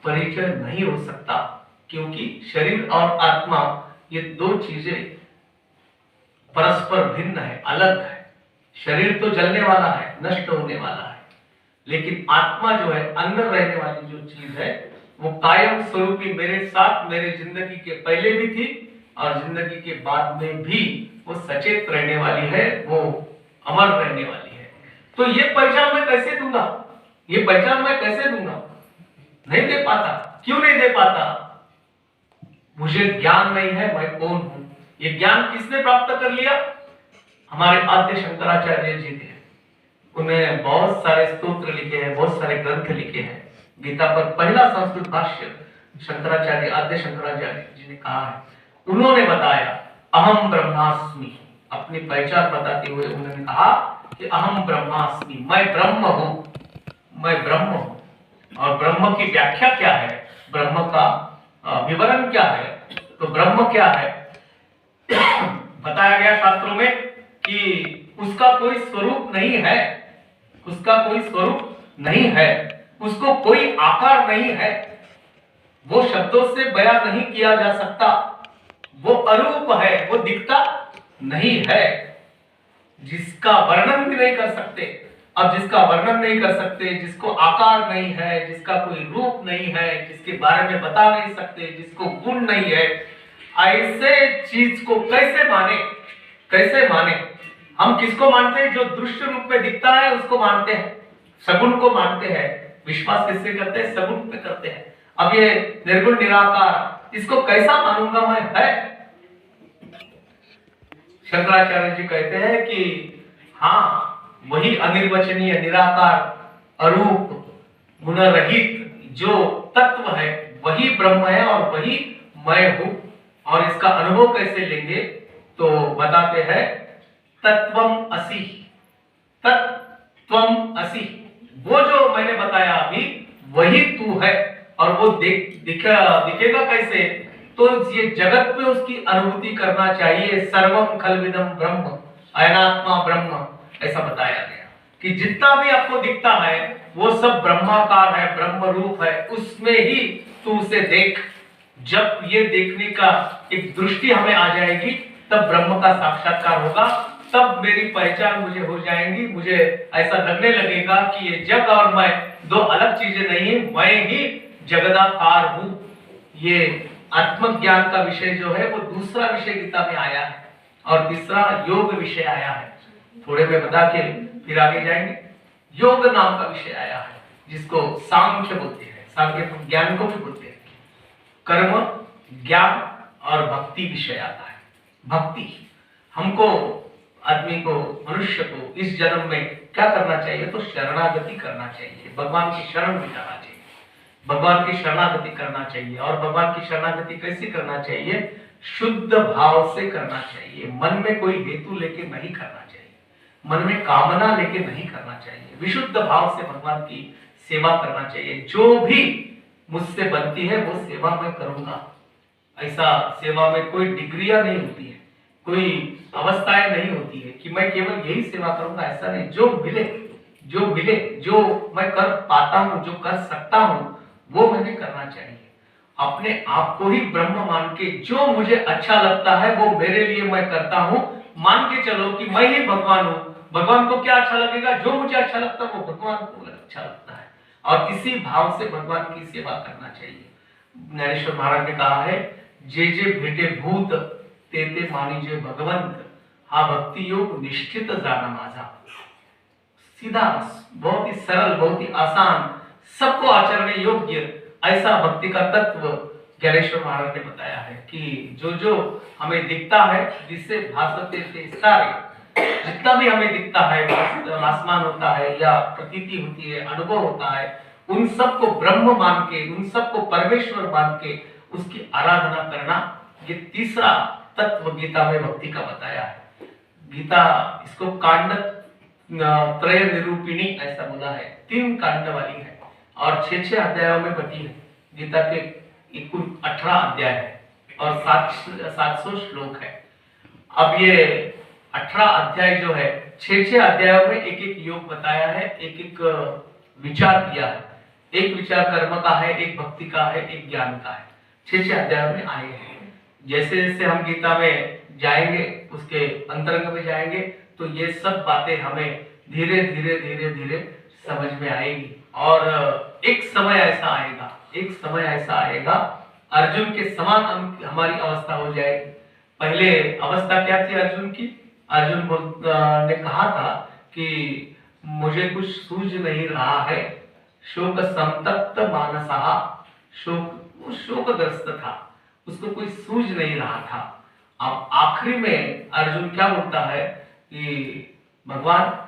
परिचय नहीं हो सकता, क्योंकि शरीर और आत्मा ये दो चीजें परस्पर भिन्न है, अलग है। शरीर तो जलने वाला है, नष्ट होने वाला है, लेकिन आत्मा जो है अंदर रहने वाली जो चीज है वो कायम स्वरूपी मेरे साथ, मेरे जिंदगी के पहले भी थी और जिंदगी के बाद में भी वो सचेत रहने वाली है, वो अमर रहने वाली है। तो ये पहचान मैं कैसे दूंगा, ये पहचान मैं कैसे दूंगा, नहीं दे पाता। क्यों नहीं दे पाता, मुझे ज्ञान नहीं है मैं कौन हूं। ये ज्ञान किसने प्राप्त कर लिया, हमारे आद्य शंकराचार्य जी ने। उन्हें बहुत सारे स्तोत्र लिखे हैं, बहुत सारे ग्रंथ लिखे हैं। गीता पर पहला संस्कृत भाष्य शंकराचार्य, आद्य शंकराचार्य जी ने कहा है। उन्होंने बताया अहम ब्रह्मास्मि, अपनी पहचान बताते हुए उन्होंने कहा कि अहम ब्रह्मास्मि, मैं ब्रह्म हूं, मैं ब्रह्म हूं। और ब्रह्म की व्याख्या क्या है, ब्रह्म का विवरण क्या है, तो ब्रह्म क्या है बताया गया शास्त्रों में कि उसका कोई स्वरूप नहीं है, उसका कोई स्वरूप नहीं है, उसको कोई आकार नहीं है, वो शब्दों से बयां नहीं किया जा सकता, वो अरूप है, वो दिखता नहीं है, जिसका वर्णन भी नहीं कर सकते। अब जिसका वर्णन नहीं कर सकते, जिसको आकार नहीं है, जिसका कोई रूप नहीं है, जिसके बारे में बता नहीं सकते, जिसको गुण नहीं है, ऐसे चीज को कैसे माने, कैसे माने। हम किसको मानते हैं, जो दृश्य रूप में दिखता है उसको मानते हैं, सगुण को मानते हैं। विश्वास किससे करते हैं, सगुण पे करते हैं। अब ये निर्गुण निराकार, इसको कैसा मानूंगा मैं, है। शंकराचार्य जी कहते हैं कि हाँ, वही अनिर्वचनीय निराकार अरूप गुणरहित जो तत्व है वही ब्रह्म है और वही मैं हूं। और इसका अनुभव कैसे लेंगे, तो बताते हैं तत्वम असि, तत्वम असि, वो जो मैंने बताया अभी वही तू है। और वो दिखेगा कैसे? तो ये जगत में उसकी अनुभूति करना चाहिए। सर्वम खलविदम ब्रह्म, अयनात्मा ब्रह्म, ऐसा बताया गया कि जितना भी आपको दिखता है वो सब ब्रह्माकार है, ब्रह्म रूप है, उसमें ही तू उसे देख। जब ये देखने का एक दृष्टि हमें आ जाएगी तब ब्रह्म का साक्षात्कार होगा, तब मेरी पहचान मुझे हो जाएगी। मुझे ऐसा लगने लगेगा कि ये जग और मैं दो अलग चीजें नहीं, मैं ही जगदाकार हूं। ये आत्मज्ञान का विषय जो है वो दूसरा विषय गीता में आया है, और तीसरा योग विषय आया है। थोड़े में बता के फिर आगे जाएंगे। योग नाम का विषय आया है जिसको सांख्य बोलते हैं, सांख्य ज्ञान को भी बोलते हैं। कर्म, ज्ञान और भक्ति विषय आता है। भक्ति, हमको आदमी को, मनुष्य को इस जन्म में क्या करना चाहिए? तो शरणागति करना चाहिए, भगवान की शरण में जाना चाहिए, भगवान की शरणागति करना चाहिए। और भगवान की शरणागति कैसे करना चाहिए? शुद्ध भाव से करना चाहिए। मन में कोई हेतु लेके नहीं करना चाहिए, मन में कामना लेके नहीं करना चाहिए। विशुद्ध भाव से भगवान की सेवा करना चाहिए। जो भी मुझसे बनती है वो सेवा मैं करूंगा। ऐसा सेवा में कोई डिग्रियां नहीं होती है, कोई अवस्थाएं नहीं होती है कि मैं केवल यही सेवा करूंगा, ऐसा नहीं। जो मिले, जो मिले, जो मैं कर पाता हूं, जो कर सकता हूं, वो मैंने करना चाहिए। अपने आप को ही ब्रह्म मान के जो मुझे अच्छा लगता है वो मेरे लिए मैं करता हूं। मान के चलो कि मैं ही भगवान हूं। भगवान को क्या अच्छा लगेगा? जो मुझे अच्छा लगता है वो भगवान को अच्छा लगता है। और इसी भाव से भगवान की सेवा करना चाहिए। ज्ञानेश्वर महाराज ने कहा है, जे जे भेटे भूत ते ते मानिजे भगवंत, हा भक्ति योग निश्चित जाना माझा। सीधा, बहुत ही सरल, बहुत ही आसान, सबको आचरण योग्य ऐसा भक्ति का तत्व ज्ञानेश्वर महाराज ने बताया है कि जो जो हमें दिखता है, जिससे भासते थे सारे, जितना भी हमें दिखता है, आसमान होता है या प्रतीति होती है, अनुभव होता है, उन सबको ब्रह्म मान के, उन सबको परमेश्वर मान के उसकी आराधना करना, ये तीसरा तत्व गीता में भक्ति का बताया है। गीता इसको कांड त्रय निरूपिणी ऐसा बोला है। 3 कांड वाली है और 6 अध्यायों में बटी है। गीता के कुल 18 अध्याय है और 700 श्लोक है। अब ये 18 अध्याय जो है, 6 अध्यायों में एक एक योग बताया है, एक एक विचार दिया है। एक विचार कर्म का है, एक भक्ति का है, एक ज्ञान का है। 6 अध्यायों में आए हैं। जैसे जैसे हम गीता में जाएंगे, उसके अंतरंग में जाएंगे, तो ये सब बातें हमें धीरे धीरे धीरे धीरे समझ में आएगी। और एक समय ऐसा आएगा, एक समय ऐसा आएगा, अर्जुन के समान हमारी अवस्था हो जाएगी। पहले अवस्था क्या थी अर्जुन की? अर्जुन ने कहा था कि मुझे कुछ सूझ नहीं रहा है, शोक संतप्त मानसहा, शोकग्रस्त था, उसको कोई सूझ नहीं रहा था। अब आखिरी में अर्जुन क्या बोलता है कि भगवान,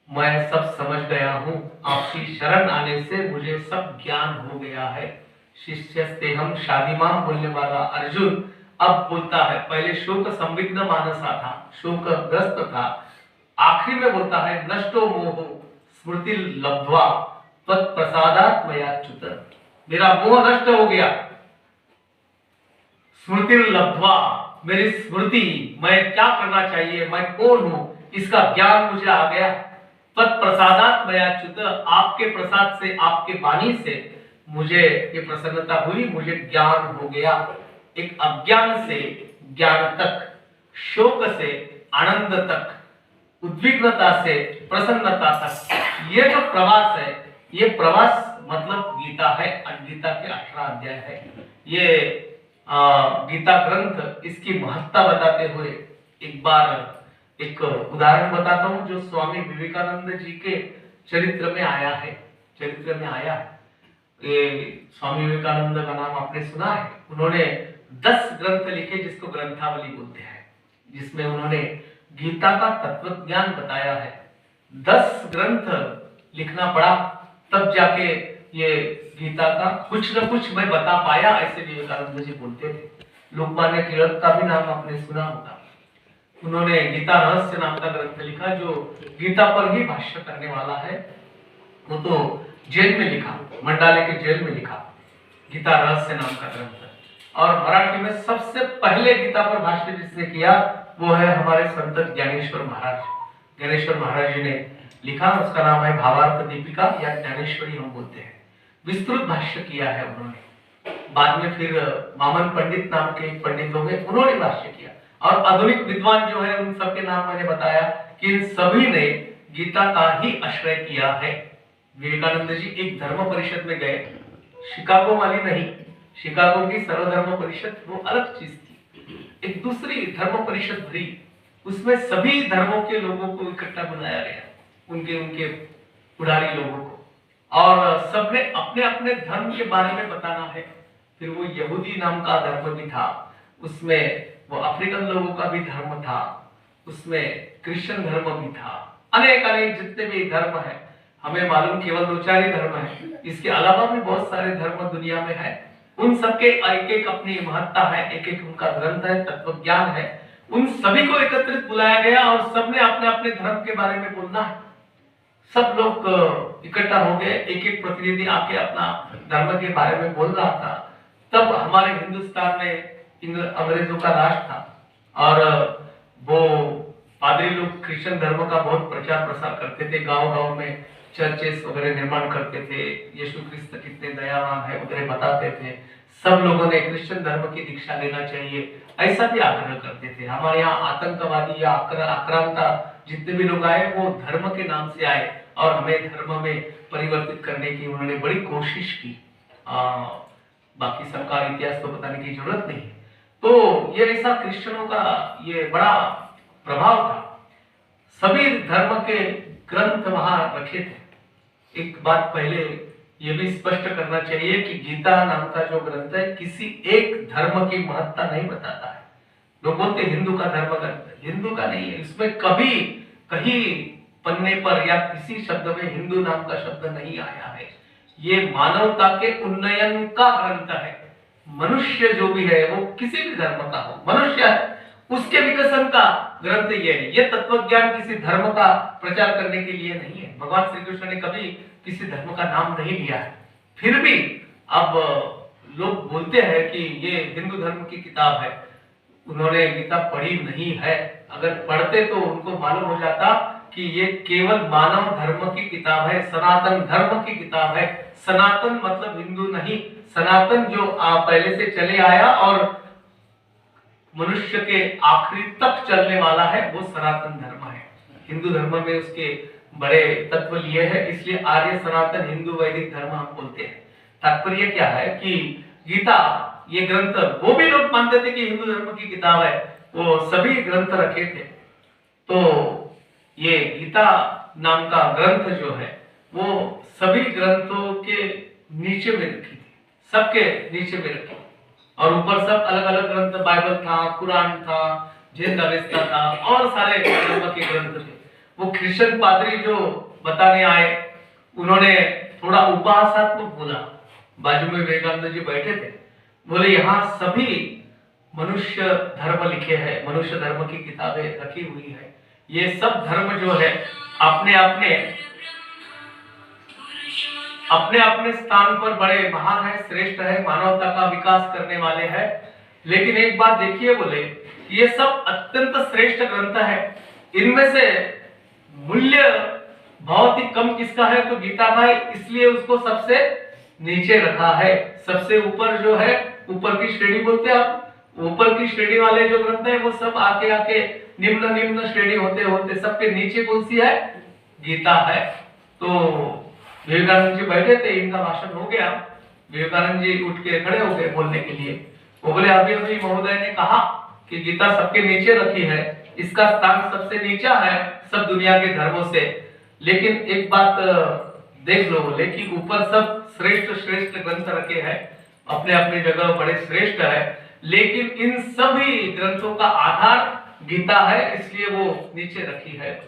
मैं सब समझ गया हूं, आपकी शरण आने से मुझे सब ज्ञान हो गया है। शिष्यस्ते हम शादीमाम बोलने वाला अर्जुन अब बोलता है, पहले शोक संविग्न मानसा था, शोकग्रस्त था, आखिरी में बोलता है नष्टो मोह स्मृति लब्ध्वा तत्प्रसादात् मयाच्युत, मेरा मोह नष्ट हो गया। स्मृति लब्ध्वा, मेरी स्मृति, मैं क्या करना चाहिए, मैं कौन हूं, इसका ज्ञान मुझे आ गया। तत्प्रसादात् मयाच्युत, आपके प्रसाद से, आपके वाणी से मुझे ये प्रसन्नता हुई, मुझे ज्ञान हो गया। एक अज्ञान से ज्ञान तक, शोक से आनंद तक, उद्विग्नता से प्रसन्नता तक, ये जो प्रवास है, ये प्रवास मतलब गीता है। गीता के 18 अध्याय है। ये गीता ग्रंथ, इसकी महत्ता बताते हुए एक बार एक उदाहरण बताता हूं जो स्वामी विवेकानंद जी के चरित्र में आया है। चरित्र में आया है, ये स्वामी विवेकानंद का नाम आपने सुना है। उन्होंने 10 ग्रंथ लिखे जिसको ग्रंथावली बोलते हैं, जिसमें उन्होंने गीता का तत्व ज्ञान बताया है। 10 ग्रंथ लिखना पड़ा, तब जाके ये गीता का कुछ न कुछ मैं बता पाया, ऐसे विवेकानंद जी बोलते थे। लोकमान्य तिलक का भी नाम आपने सुना होगा। उन्होंने गीता रहस्य नाम का ग्रंथ लिखा जो गीता पर ही भाष्य करने वाला है। वो तो जेल में लिखा, मंडाले के जेल में लिखा, गीता रहस्य नाम का ग्रंथ है। और मराठी में सबसे पहले गीता पर भाष्य जिसने किया वो है हमारे संत ज्ञानेश्वर महाराज। ज्ञानेश्वर महाराज जी ने लिखा, उसका नाम है भावार्थ दीपिका या ज्ञानेश्वरी हम बोलते हैं। विस्तृत भाष्य किया है उन्होंने। बाद में फिर मामन पंडित नाम के एक पंडित हो गए, उन्होंने भाष्य किया। और आधुनिक विद्वान जो है उन सबके नाम मैंने बताया कि इन सभी ने गीता का ही आश्रय किया है। विवेकानंद जी एक धर्म परिषद में गए, शिकागो वाली नहीं, शिकागो की सर्वधर्म परिषद वो अलग चीज थी, एक दूसरी धर्म परिषद थी, उसमें सभी धर्मों के लोगों को इकट्ठा बनाया गया, उनके उनके पुरानी लोगों को, और सबने अपने अपने धर्म के बारे में बताना है। फिर वो यहूदी नाम का धर्म भी था, उसमें वो अफ्रीकन लोगों का भी धर्म था, उसमें क्रिश्चियन धर्म भी था, अनेक अनेक जितने भी धर्म है, हमें मालूम केवल 2-4 ही धर्म है, इसके अलावा भी बहुत सारे धर्म दुनिया में है। उन सबके एक एक अपनी महत्ता है, एक एक उनका ग्रंथ है, तत्व ज्ञान है। उन सभी को एकत्रित बुलाया गया और सबने अपने अपने धर्म के बारे में बोलना है। सब लोग इकट्ठा हो गए, एक एक प्रतिनिधि आके अपना धर्म के बारे में बोल रहा था। तब हमारे हिंदुस्तान में अंग्रेजों का राज था और वो पादरी लोग क्रिश्चियन धर्म का बहुत प्रचार प्रसार करते थे, गांव-गांव में चर्चेस वगैरह निर्माण करते थे, यीशु क्रिस्त कितने दयावान है वगैरह बताते थे। सब लोगों ने क्रिश्चियन धर्म की दीक्षा लेना चाहिए, ऐसा भी आग्रह करते थे। हमारे यहाँ आतंकवादी या आक्रांता जितने भी लोग आए वो धर्म के नाम से आए और हमें धर्म में परिवर्तित करने की उन्होंने बड़ी कोशिश की। बाकी सबका इतिहास तो बताने की जरूरत नहीं। तो ये ऐसा क्रिश्चियनों का ये बड़ा प्रभाव था। सभी धर्म के ग्रंथ वहां रखे थे। एक बात पहले ये भी स्पष्ट करना चाहिए कि गीता नाम का जो ग्रंथ है किसी एक धर्म की महत्ता नहीं बताता है। लोग बोलते हिंदू का धर्म ग्रंथ है, हिंदू का नहीं है। इसमें कभी कहीं पन्ने पर या किसी शब्द में हिंदू नाम का शब्द नहीं आया है। ये मानवता के उन्नयन का ग्रंथ है। मनुष्य जो भी है वो किसी भी धर्म का हो, मनुष्य है, उसके विकसन का ग्रंथ ये है। ये तत्व ज्ञान किसी धर्म का प्रचार करने के लिए नहीं है। भगवान श्री कृष्ण ने कभी किसी धर्म का नाम नहीं लिया है। फिर भी अब लोग बोलते हैं कि ये हिंदू धर्म की किताब है। उन्होंने गीता पढ़ी नहीं है। अगर पढ़ते तो उनको मालूम हो जाता कि ये केवल मानव धर्म की किताब है, सनातन धर्म की किताब है। सनातन मतलब हिंदू नहीं, सनातन जो पहले से चले आया और मनुष्य के आखिरी तक चलने वाला है, वो सनातन धर्म है। हिंदू धर्म में उसके बड़े तत्व लिए हैं, इसलिए आर्य सनातन हिंदू वैदिक धर्म हम बोलते हैं। तात्पर्य क्या है कि गीता ये ग्रंथ वो भी लोग मानते थे कि हिंदू धर्म की किताब है, वो सभी ग्रंथ रखे थे। तो ये गीता नाम का ग्रंथ जो है वो सभी ग्रंथों के नीचे में रखी थी, सबके नीचे में रखी, और ऊपर सब अलग अलग ग्रंथ, बाइबल था, कुरान था, जैन अवेस्ता था और सारे धर्म के ग्रंथ थे। वो क्रिश्चियन पादरी जो बताने आए उन्होंने थोड़ा उपहासात्मक बोला। बाजू में विवेकानंद जी बैठे थे, बोले यहाँ सभी मनुष्य धर्म लिखे हैं, मनुष्य धर्म की किताबें रखी हुई है। ये सब धर्म जो है अपने अपने स्थान पर बड़े महान है, श्रेष्ठ है, मानवता का विकास करने वाले हैं। लेकिन एक बात देखिए, बोले ये सब अत्यंत श्रेष्ठ ग्रंथ है, इनमें से मूल्य बहुत ही कम किसका है तो गीता का है, इसलिए उसको सबसे नीचे रखा है। सबसे ऊपर जो है, ऊपर की श्रेणी बोलते हैं आप, ऊपर की श्रेणी वाले जो ग्रंथ है वो सब आके आके निम्न श्रेणी होते होते सबके नीचे कौन सी है, गीता है। तो विवेकानंद जी बैठे थे, इनका भाषण हो गया, विवेकानंद जी उठ के खड़े हो गए बोलने के लिए। वो बोले अभी अभी महोदय ने कहा कि गीता सबके नीचे रखी है, इसका स्थान सबसे नीचा है सब दुनिया के धर्मों से। लेकिन एक बात देख लो, बोले कि ऊपर सब श्रेष्ठ श्रेष्ठ ग्रंथ रखे हैं, अपने अपनी जगह बड़े श्रेष्ठ है, लेकिन इन सभी ग्रंथों का आधार गीता है, इसलिए वो नीचे रखी है।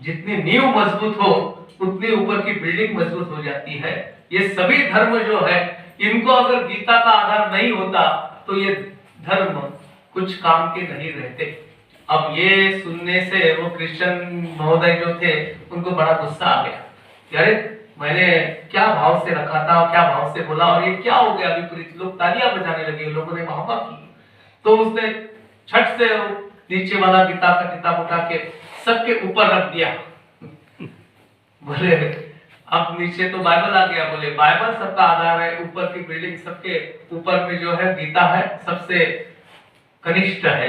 जितनी नींव मजबूत हो उतनी ऊपर की बिल्डिंग मजबूत हो जाती है। ये सभी धर्म जो है, इनको अगर गीता का आधार नहीं होता तो ये धर्म कुछ काम के नहीं रहते। अब ये सुनने से वो क्रिश्चियन महोदय जो थे उनको बड़ा गुस्सा आ गया, अरे मैंने क्या भाव से रखा था, क्या भाव से बोला, और ये क्या हो गया विपरीत। लोग तालियां बजाने लगे, लोगों ने वाह वाह की। तो उसने छट से नीचे वाला गीता का किताब उठा के सबके ऊपर रख दिया। बोले अब नीचे तो बाइबल आ गया। बोले बाइबल सबका आधार है, ऊपर की बिल्डिंग सबके ऊपर में जो है गीता है, सबसे कनिष्ठ है।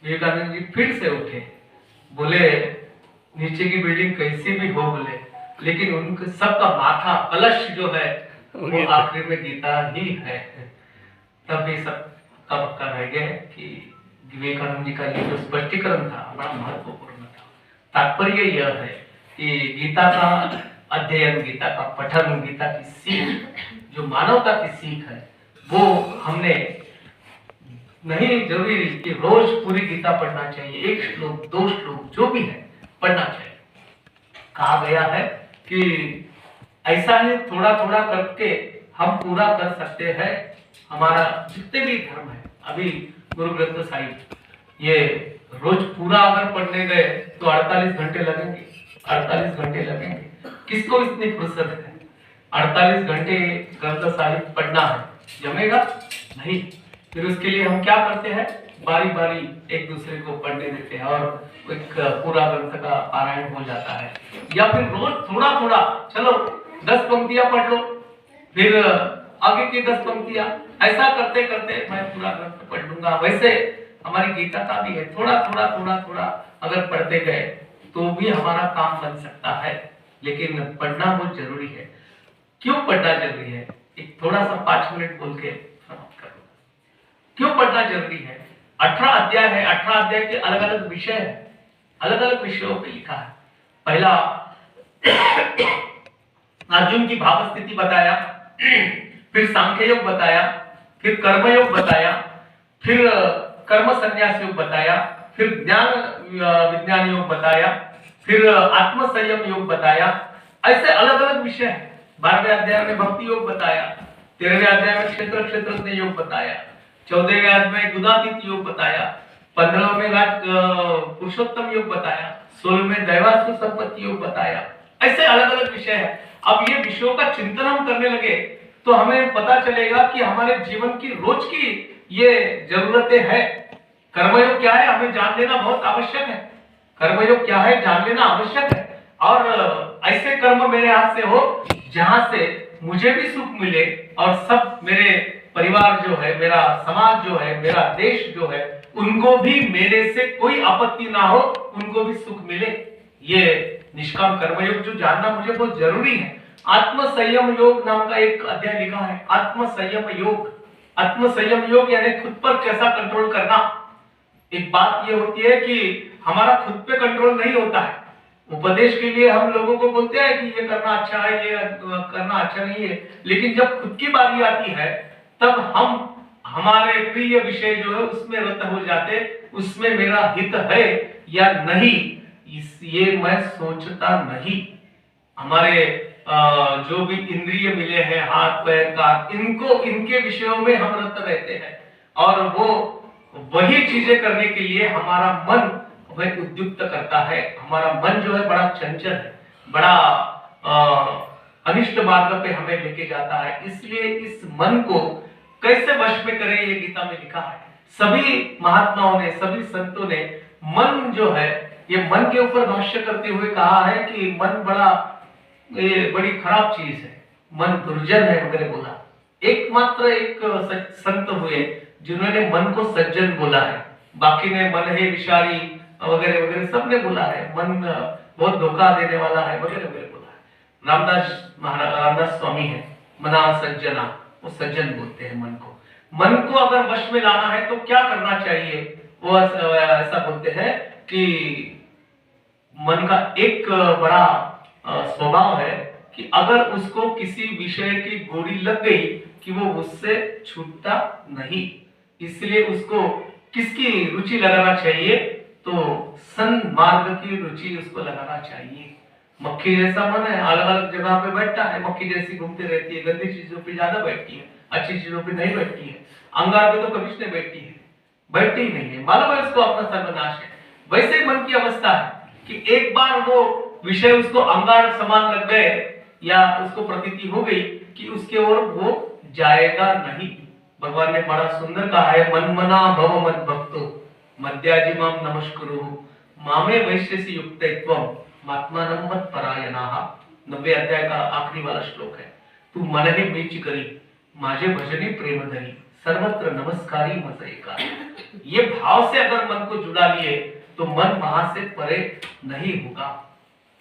विवेकानंद जी फिर से उठे, बोले नीचे की बिल्डिंग कैसी भी हो बोले, लेकिन उनके सबका माथा कलश जो है वो आखिर में गीता ही है। तब ये सब तब का रह गया कि विवेकानंद जी का ये जो स्पष्टीकरण था बड़ा महत्वपूर्ण था। तात्पर्य यह है कि गीता का अध्ययन, गीता का पठन, गीता की सीख, जो मानवता की सीख है, वो हमने नहीं जरूरी कि रोज पूरी गीता पढ़ना चाहिए, एक श्लोक, दो श्लोक जो भी है पढ़ना चाहिए। कहा गया है कि ऐसा ही थोड़ा थोड़ा करके हम पूरा कर सकते हैं हमारा जितने भी धर्म है। अभी गुरु ग्रंथ साहिब ये रोज पूरा अगर पढ़ने गए तो 48 घंटे लगेंगे, 48 घंटे लगेंगे। किसको इतनी फुर्सत है 48 घंटे ग्रंथ साहिब पढ़ना है? जमेगा नहीं। फिर उसके लिए हम क्या करते हैं, बारी बारी एक दूसरे को पढ़ने देते हैं और एक पूरा ग्रंथ का पारायण हो जाता है। या फिर रोज थोड़ा थोड़ा, चलो 10 पंक्तियां पढ़ लो, फिर आगे की 10 पंक्तियां, ऐसा करते करते मैं पूरा ग्रंथ पढ़ लूंगा। वैसे हमारी गीता का भी है, थोड़ा थोड़ा थोड़ा थोड़ा अगर पढ़ते गए तो भी हमारा काम बन सकता है। लेकिन पढ़ना बहुत जरूरी है। क्यों पढ़ना जरूरी है, एक थोड़ा सा 5 मिनट बोल के समाप्त करूंगा। क्यों पढ़ना जरूरी है? 18 अध्याय है, 18 अध्याय के अलग अलग विषय है, अलग अलग विषयों पे लिखा है। पहला अर्जुन की भाव स्थिति बताया, फिर सांख्य योग बताया, फिर कर्म योग बताया, फिर कर्म संन्यास योग बताया, फिर ज्ञान विज्ञान योग बताया, फिर आत्म संयम योग बताया। ऐसे अलग अलग विषय है। 12वें अध्याय में भक्ति योग बताया, 13वें अध्याय में क्षेत्र क्षेत्रज्ञ योग बताया, 14वें अध्याय में गुणातीत योग बताया, 15वें पुरुषोत्तम योग बताया, 16वें दैवासुर संपत्ति योग बताया। ऐसे अलग अलग विषय है। अब ये विषयों का चिंतन हम करने लगे तो हमें पता चलेगा कि हमारे जीवन की रोज की ये जरूरतें हैं। कर्मयोग क्या है हमें जान लेना बहुत आवश्यक है। कर्मयोग क्या है जान लेना आवश्यक है। और ऐसे कर्म मेरे हाथ से हो जहां से मुझे भी सुख मिले और सब मेरे परिवार जो है, मेरा समाज जो है, मेरा देश जो है, उनको भी मेरे से कोई आपत्ति ना हो, उनको भी सुख मिले। ये निष्काम कर्मयोग जो जानना मुझे बहुत जरूरी है। आत्म संयम योग नाम का एक अध्याय लिखा है, आत्म संयम योग। आत्म संयम योग यानी खुद पर कैसा कंट्रोल करना। एक बात ये होती है कि हमारा खुद पे कंट्रोल नहीं होता है। उपदेश के लिए हम लोगों को बोलते हैं कि ये करना अच्छा है, ये करना अच्छा नहीं है, लेकिन जब खुद की बारी आती है तब हम हमारे प्रिय विषय जो है उसमें रत हो जाते, उसमें मेरा हित है या नहीं ये मैं सोचता नहीं। हमारे जो भी इंद्रिय मिले हैं, हाथ पैर का, इनको इनके विषयों में हम रत रहते हैं और वो वही चीजें करने के लिए हमारा मन वह उद्युक्त करता है। हमारा मन जो है बड़ा चंचल है, बड़ा अनिष्ट मार्ग पे हमें लेके जाता है। इसलिए इस मन को कैसे वश में करें ये गीता में लिखा है। सभी महात्माओं ने, सभी संतों ने मन जो है, ये मन के ऊपर भाष्य करते हुए कहा है कि मन बड़ी खराब चीज है, मन दुर्जन है वगैरह बोला। एकमात्र एक संत हुए जिन्होंने मन को सज्जन बोला है, बाकी ने मन है विषारी वगैरह वगैरह सबने बोला है, मन बहुत धोखा देने वाला है वगैरह वगैरह बोला है। रामदास स्वामी है, मना सज्जना, वो सज्जन बोलते हैं मन को। मन को अगर वश में लाना है तो क्या करना चाहिए? वो ऐसा बोलते हैं कि मन का एक बड़ा स्वभाव है कि अगर उसको किसी विषय की गोली लग गई कि वो उससे छूटता नहीं। इसलिए उसको किसकी रुचि लगाना चाहिए? तो सन्मार्ग की रुचि उसको लगाना चाहिए। मक्खी जैसा मन है, अलग अलग जगह पे बैठता है, मक्खी जैसी घूमती रहती है, गंदी चीजों पे ज्यादा बैठती है, अच्छी चीजों पे नहीं बैठती है। अंगार पे तो कभी नहीं बैठती है, बैठती ही नहीं है, मालूम है उसको अपना सर्वनाश है। वैसे मन की अवस्था है कि एक बार वो विषय उसको अंगार समान लग गए या उसको प्रतीति हो गई कि उसके ओर वो जाएगा नहीं। भगवान ने बड़ा सुंदर कहा है, मन मना भव मद भक्तो मध्याजिमाम नमस्कुरु मामे वैश्यसी युक्तत्वम महात्मानं मत परायणाः। 90 अध्याय का आखिरी वाला श्लोक है। तू मन हे मीच करी माझे भजनी प्रेम धरी सर्वत्र नमस्कारी मज एकारी। ये भाव से अगर मन को जुड़ा लिए तो मन वहां से परे नहीं होगा।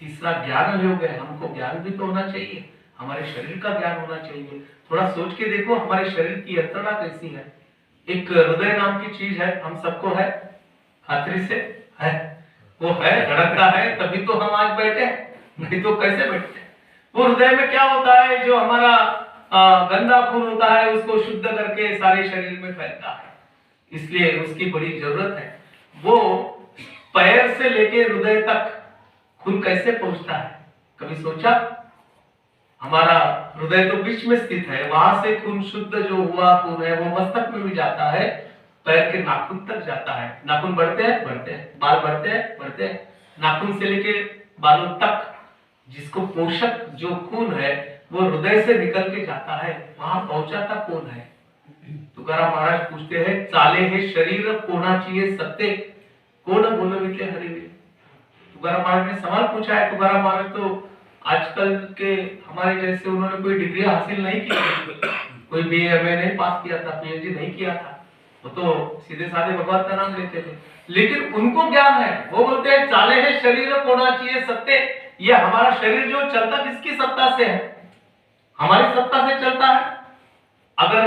तीसरा ज्ञान योग है। हमको ज्ञान भी तो होना चाहिए, हमारे शरीर का ज्ञान होना चाहिए। थोड़ा सोच के देखो हमारे शरीर की यंत्रणा कैसी है। एक हृदय नाम की चीज है, हम सबको है, खातिर से है, वो है, धड़कता है, तभी तो हम आज बैठे, नहीं तो कैसे बैठते। वो हृदय में क्या होता है, जो हमारा गंदा खून होता है उसको शुद्ध करके सारे शरीर में फैलता है, इसलिए उसकी बड़ी जरूरत है। वो पैर से लेके हृदय तक खून कैसे पहुंचता है, कभी सोचा? हमारा हृदय तो बीच में स्थित है, वहां से खून शुद्ध जो हुआ खून है वो मस्तक में भी जाता है, पैर के नाखून तक जाता है। नाखून बढ़ते हैं, बाल बढ़ते हैं, नाखून से लेके बालों तक जिसको पोषक जो खून है वो हृदय से निकल के जाता है, वहां पहुंचाता कौन है? तुकाराम महाराज पूछते हैं, चाले है शरीर कोना चाहिए सत्य कौन बोलविते हरि। तुकाराम महाराज ने सवाल पूछा है। तुकाराम महाराज तो आजकल के हमारे जैसे उन्होंने कोई डिग्री हासिल नहीं की, कोई BA नहीं पास किया था, PhD नहीं किया था, वो तो सीधे साधे भगवान का नाम लेते थे, लेकिन उनको ज्ञान है। वो बोलते हैं चाले है शरीर कोना चाहिए सत्य। ये हमारा शरीर जो चलता किसकी सत्ता से है? हमारी सत्ता से चलता है। अगर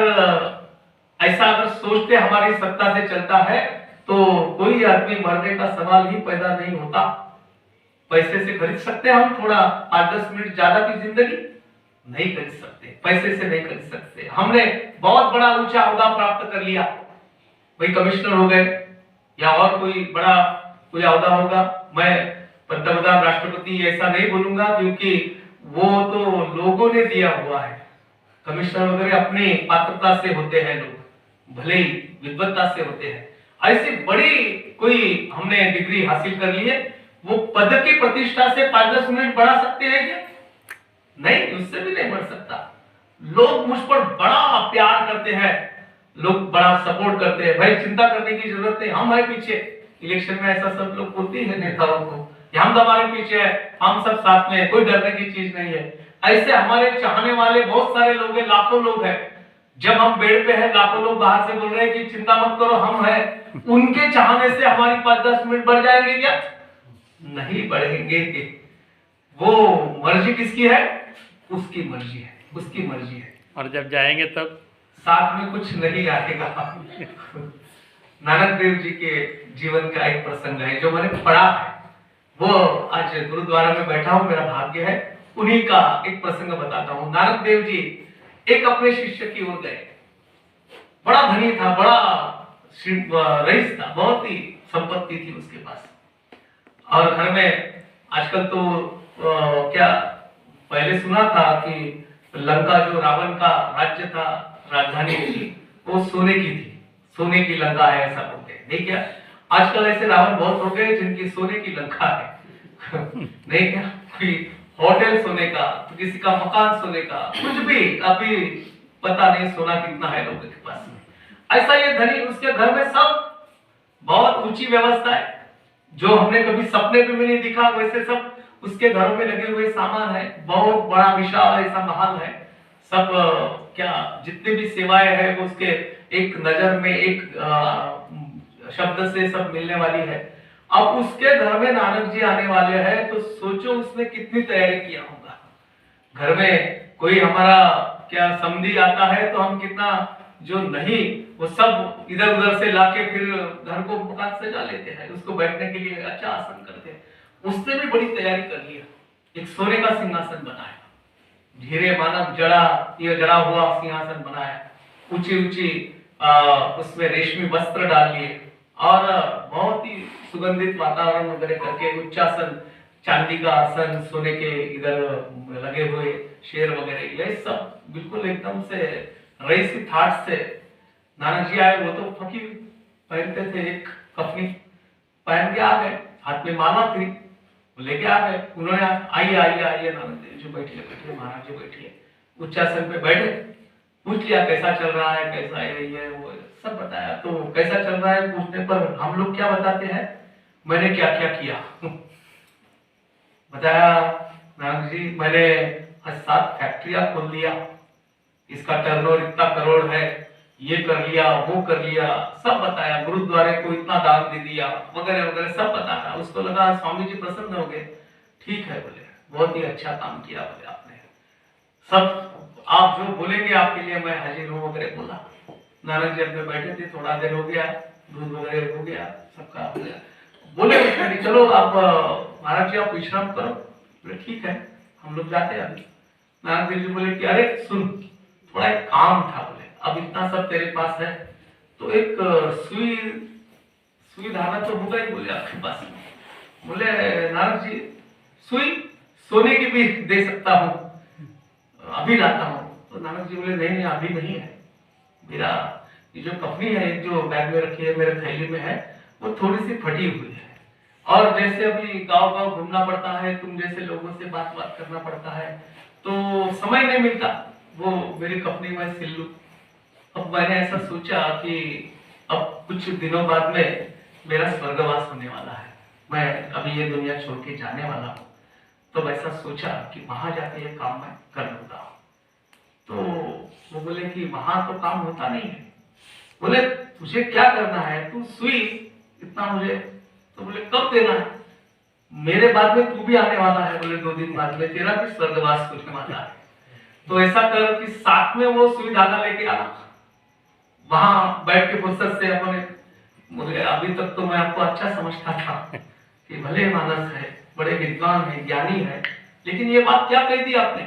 ऐसा अगर सोचते हमारी सत्ता से चलता है तो कोई आदमी मरने का सवाल ही पैदा नहीं होता। पैसे से खरीद सकते हैं हम थोड़ा 5-10 मिनट ज्यादा की जिंदगी? नहीं खरीद सकते, पैसे से नहीं खरीद सकते। हमने बहुत बड़ा ऊंचा ओहदा प्राप्त कर लिया, कोई कमिश्नर हो गए या और कोई बड़ा कोई ओहदा होगा। मैं पंतप्रधान राष्ट्रपति ऐसा नहीं बोलूंगा क्योंकि वो तो लोगों ने दिया हुआ है। कमिश्नर वगैरह अपनी पात्रता से होते हैं, लोग भले ही विद्वत्ता से होते हैं। ऐसी बड़ी कोई हमने डिग्री हासिल कर ली है, वो पद की प्रतिष्ठा से 5-10 मिनट बढ़ा सकते हैं क्या? नहीं, उससे भी नहीं बढ़ सकता। लोग मुझ पर बड़ा प्यार करते हैं, लोग बड़ा सपोर्ट करते हैं, भाई चिंता करने की जरूरत नहीं, हम हैं पीछे। इलेक्शन में ऐसा सब लोग बोलते हैं नेताओं को, हम हमारे पीछे है, हम सब साथ में, कोई डरने की चीज नहीं है। ऐसे हमारे चाहने वाले बहुत सारे लोग हैं, लाखों लोग हैं। जब हम बेड पे हैं, लाखों लोग बाहर से बोल रहे हैं कि चिंता मत करो हम हैं। उनके चाहने से हमारी 5-10 मिनट बढ़ जाएंगे क्या? नहीं बढ़ेंगे। वो मर्जी किसकी है? उसकी मर्जी है, उसकी मर्जी है। और जब जाएंगे तब साथ में कुछ नहीं आएगा। नानक देव जी के जीवन का एक प्रसंग है जो मैंने पढ़ा है, वो आज गुरुद्वारा में बैठा हूं, मेरा भाग्य है, उन्हीं का एक प्रसंग बताता हूं। नानक देव जी एक अपने शिष्य की ओर गए, बड़ा धनी था, बड़ा रईस था, बहुत ही संपत्ति थी उसके पास। और घर में आजकल तो क्या पहले सुना था कि लंका जो रावण का राज्य था, राजधानी थी, वो सोने की थी, सोने की लंका है ऐसा बोलते हैं। नहीं क्या आजकल ऐसे रावण बहुत हो गए जिनकी सोने की लंका है। नहीं क्या कोई होटल सोने का, तो किसी का मकान सोने का, कुछ भी अभी पता नहीं सोना कितना है लोगों के पास। ऐसा ये धनी, उसके घर में सब बहुत ऊंची व्यवस्था है, जो हमने कभी सपने में भी नहीं दिखा वैसे सब उसके घरों में लगे हुए सामान है। बहुत बड़ा विशाल ऐसा महल है, सब क्या जितने भी सेवाएं है वो उसके एक नजर में एक शब्द से सब मिलने वाली है। अब उसके घर में नानक जी आने वाले हैं तो सोचो उसने कितनी तैयारी किया होगा। घर में कोई हमारा क्या समधी आता है तो हम कितना जो नहीं वो सब इधर उधर से लाके फिर घर को मकान सजा लेते हैं, उसको बैठने के लिए अच्छा आसन करते हैं। उसने भी बड़ी तैयारी कर लिया, एक सोने का सिंहासन बनाया, हीरे मानव जड़ा हुआ सिंहासन बनाया, ऊंची ऊंची उसमें रेशमी वस्त्र डाल लिए और बहुत ही सुगंधित वातावरण वगैरह करके उच्चासन, चांदी का आसन, सोने के इधर लगे हुए शेर वगैरह, ये सब बिल्कुल एकदम से रईसी ठाट से। नानक जी आए, वो तो फकीर पहनते थे, एक कफनी पहन के आ गए, हाथ में माला थी, वो लेके आ गए। उन्होंने आइए आइए आइए नानक देव जी बैठिए बैठिए, महाराज जी बैठिए। उच्चासन पे बैठे, पूछ लिया कैसा चल रहा है, कैसा है ये वो सब बताया। तो कैसा चल रहा है पूछने पर हम लोग क्या बताते हैं, मैंने क्या क्या किया बताया। नानक जी मैंने 7 फैक्ट्रियां खोल दिया, इसका टर्नओवर इतना करोड़ है, ये कर लिया वो कर लिया, सब बताया। गुरुद्वारे को इतना दान दे दिया वगैरह वगैरह सब बताया। उसको लगा स्वामी जी प्रसन्न हो गए। ठीक है बोले, बहुत ही अच्छा काम किया बोले आपने, सब आप जो बोलेंगे आपके लिए मैं हाजिर हूँ वगैरह बोला। नानक जी अपने बैठे थे, थोड़ा देर हो गया, दूध वगैरह हो गया, सबका हो गया। बोले चलो आप महाराज जी आप विश्राम करो। बोले ठीक है हम लोग जाते हैं अभी। नानक देव जी बोले कि अरे सुन, थोड़ा एक काम था बोले, अब इतना सब तेरे पास है तो एक सुई धागा तो होगा ही बोले आपके पास। बोले नानक जी सुई सोने की भी दे सकता हूँ, अभी लाता हूँ। तो नानक जी बोले नहीं नहीं अभी नहीं है, मेरा ये जो कफनी है जो बैग में रखी है मेरे थैली में है वो थोड़ी सी फटी हुई है, और जैसे अभी गांव गांव घूमना पड़ता है, तुम जैसे लोगों से बात बात करना पड़ता है तो समय नहीं मिलता, वो मेरी कफनी में सिल लूं। अब मैंने ऐसा सोचा कि अब कुछ दिनों बाद में मेरा स्वर्गवास होने वाला है, मैं अभी ये दुनिया छोड़ के जाने वाला हूँ, तो वैसा सोचा कि वहां जाके ये काम मैं कर लूंगा। तो वो बोले कि वहां तो काम होता नहीं है। बोले तुझे क्या करना है, तू सुई इतना मुझे, तो बोले कब देना है, मेरे बाद में तू भी आने वाला है, बोले 2 दिन बाद में तेरा भी स्वर्गवास होने वाला है। तो ऐसा कर कि साथ में वो सुई धागा लेके आना, वहां बैठ के फुर्सत से अपने, मुझे अभी तक तो मैं आपको अच्छा समझता था कि भले मानस है, बड़े विद्वान है, ज्ञानी है, लेकिन ये बात क्या कह दी आपने,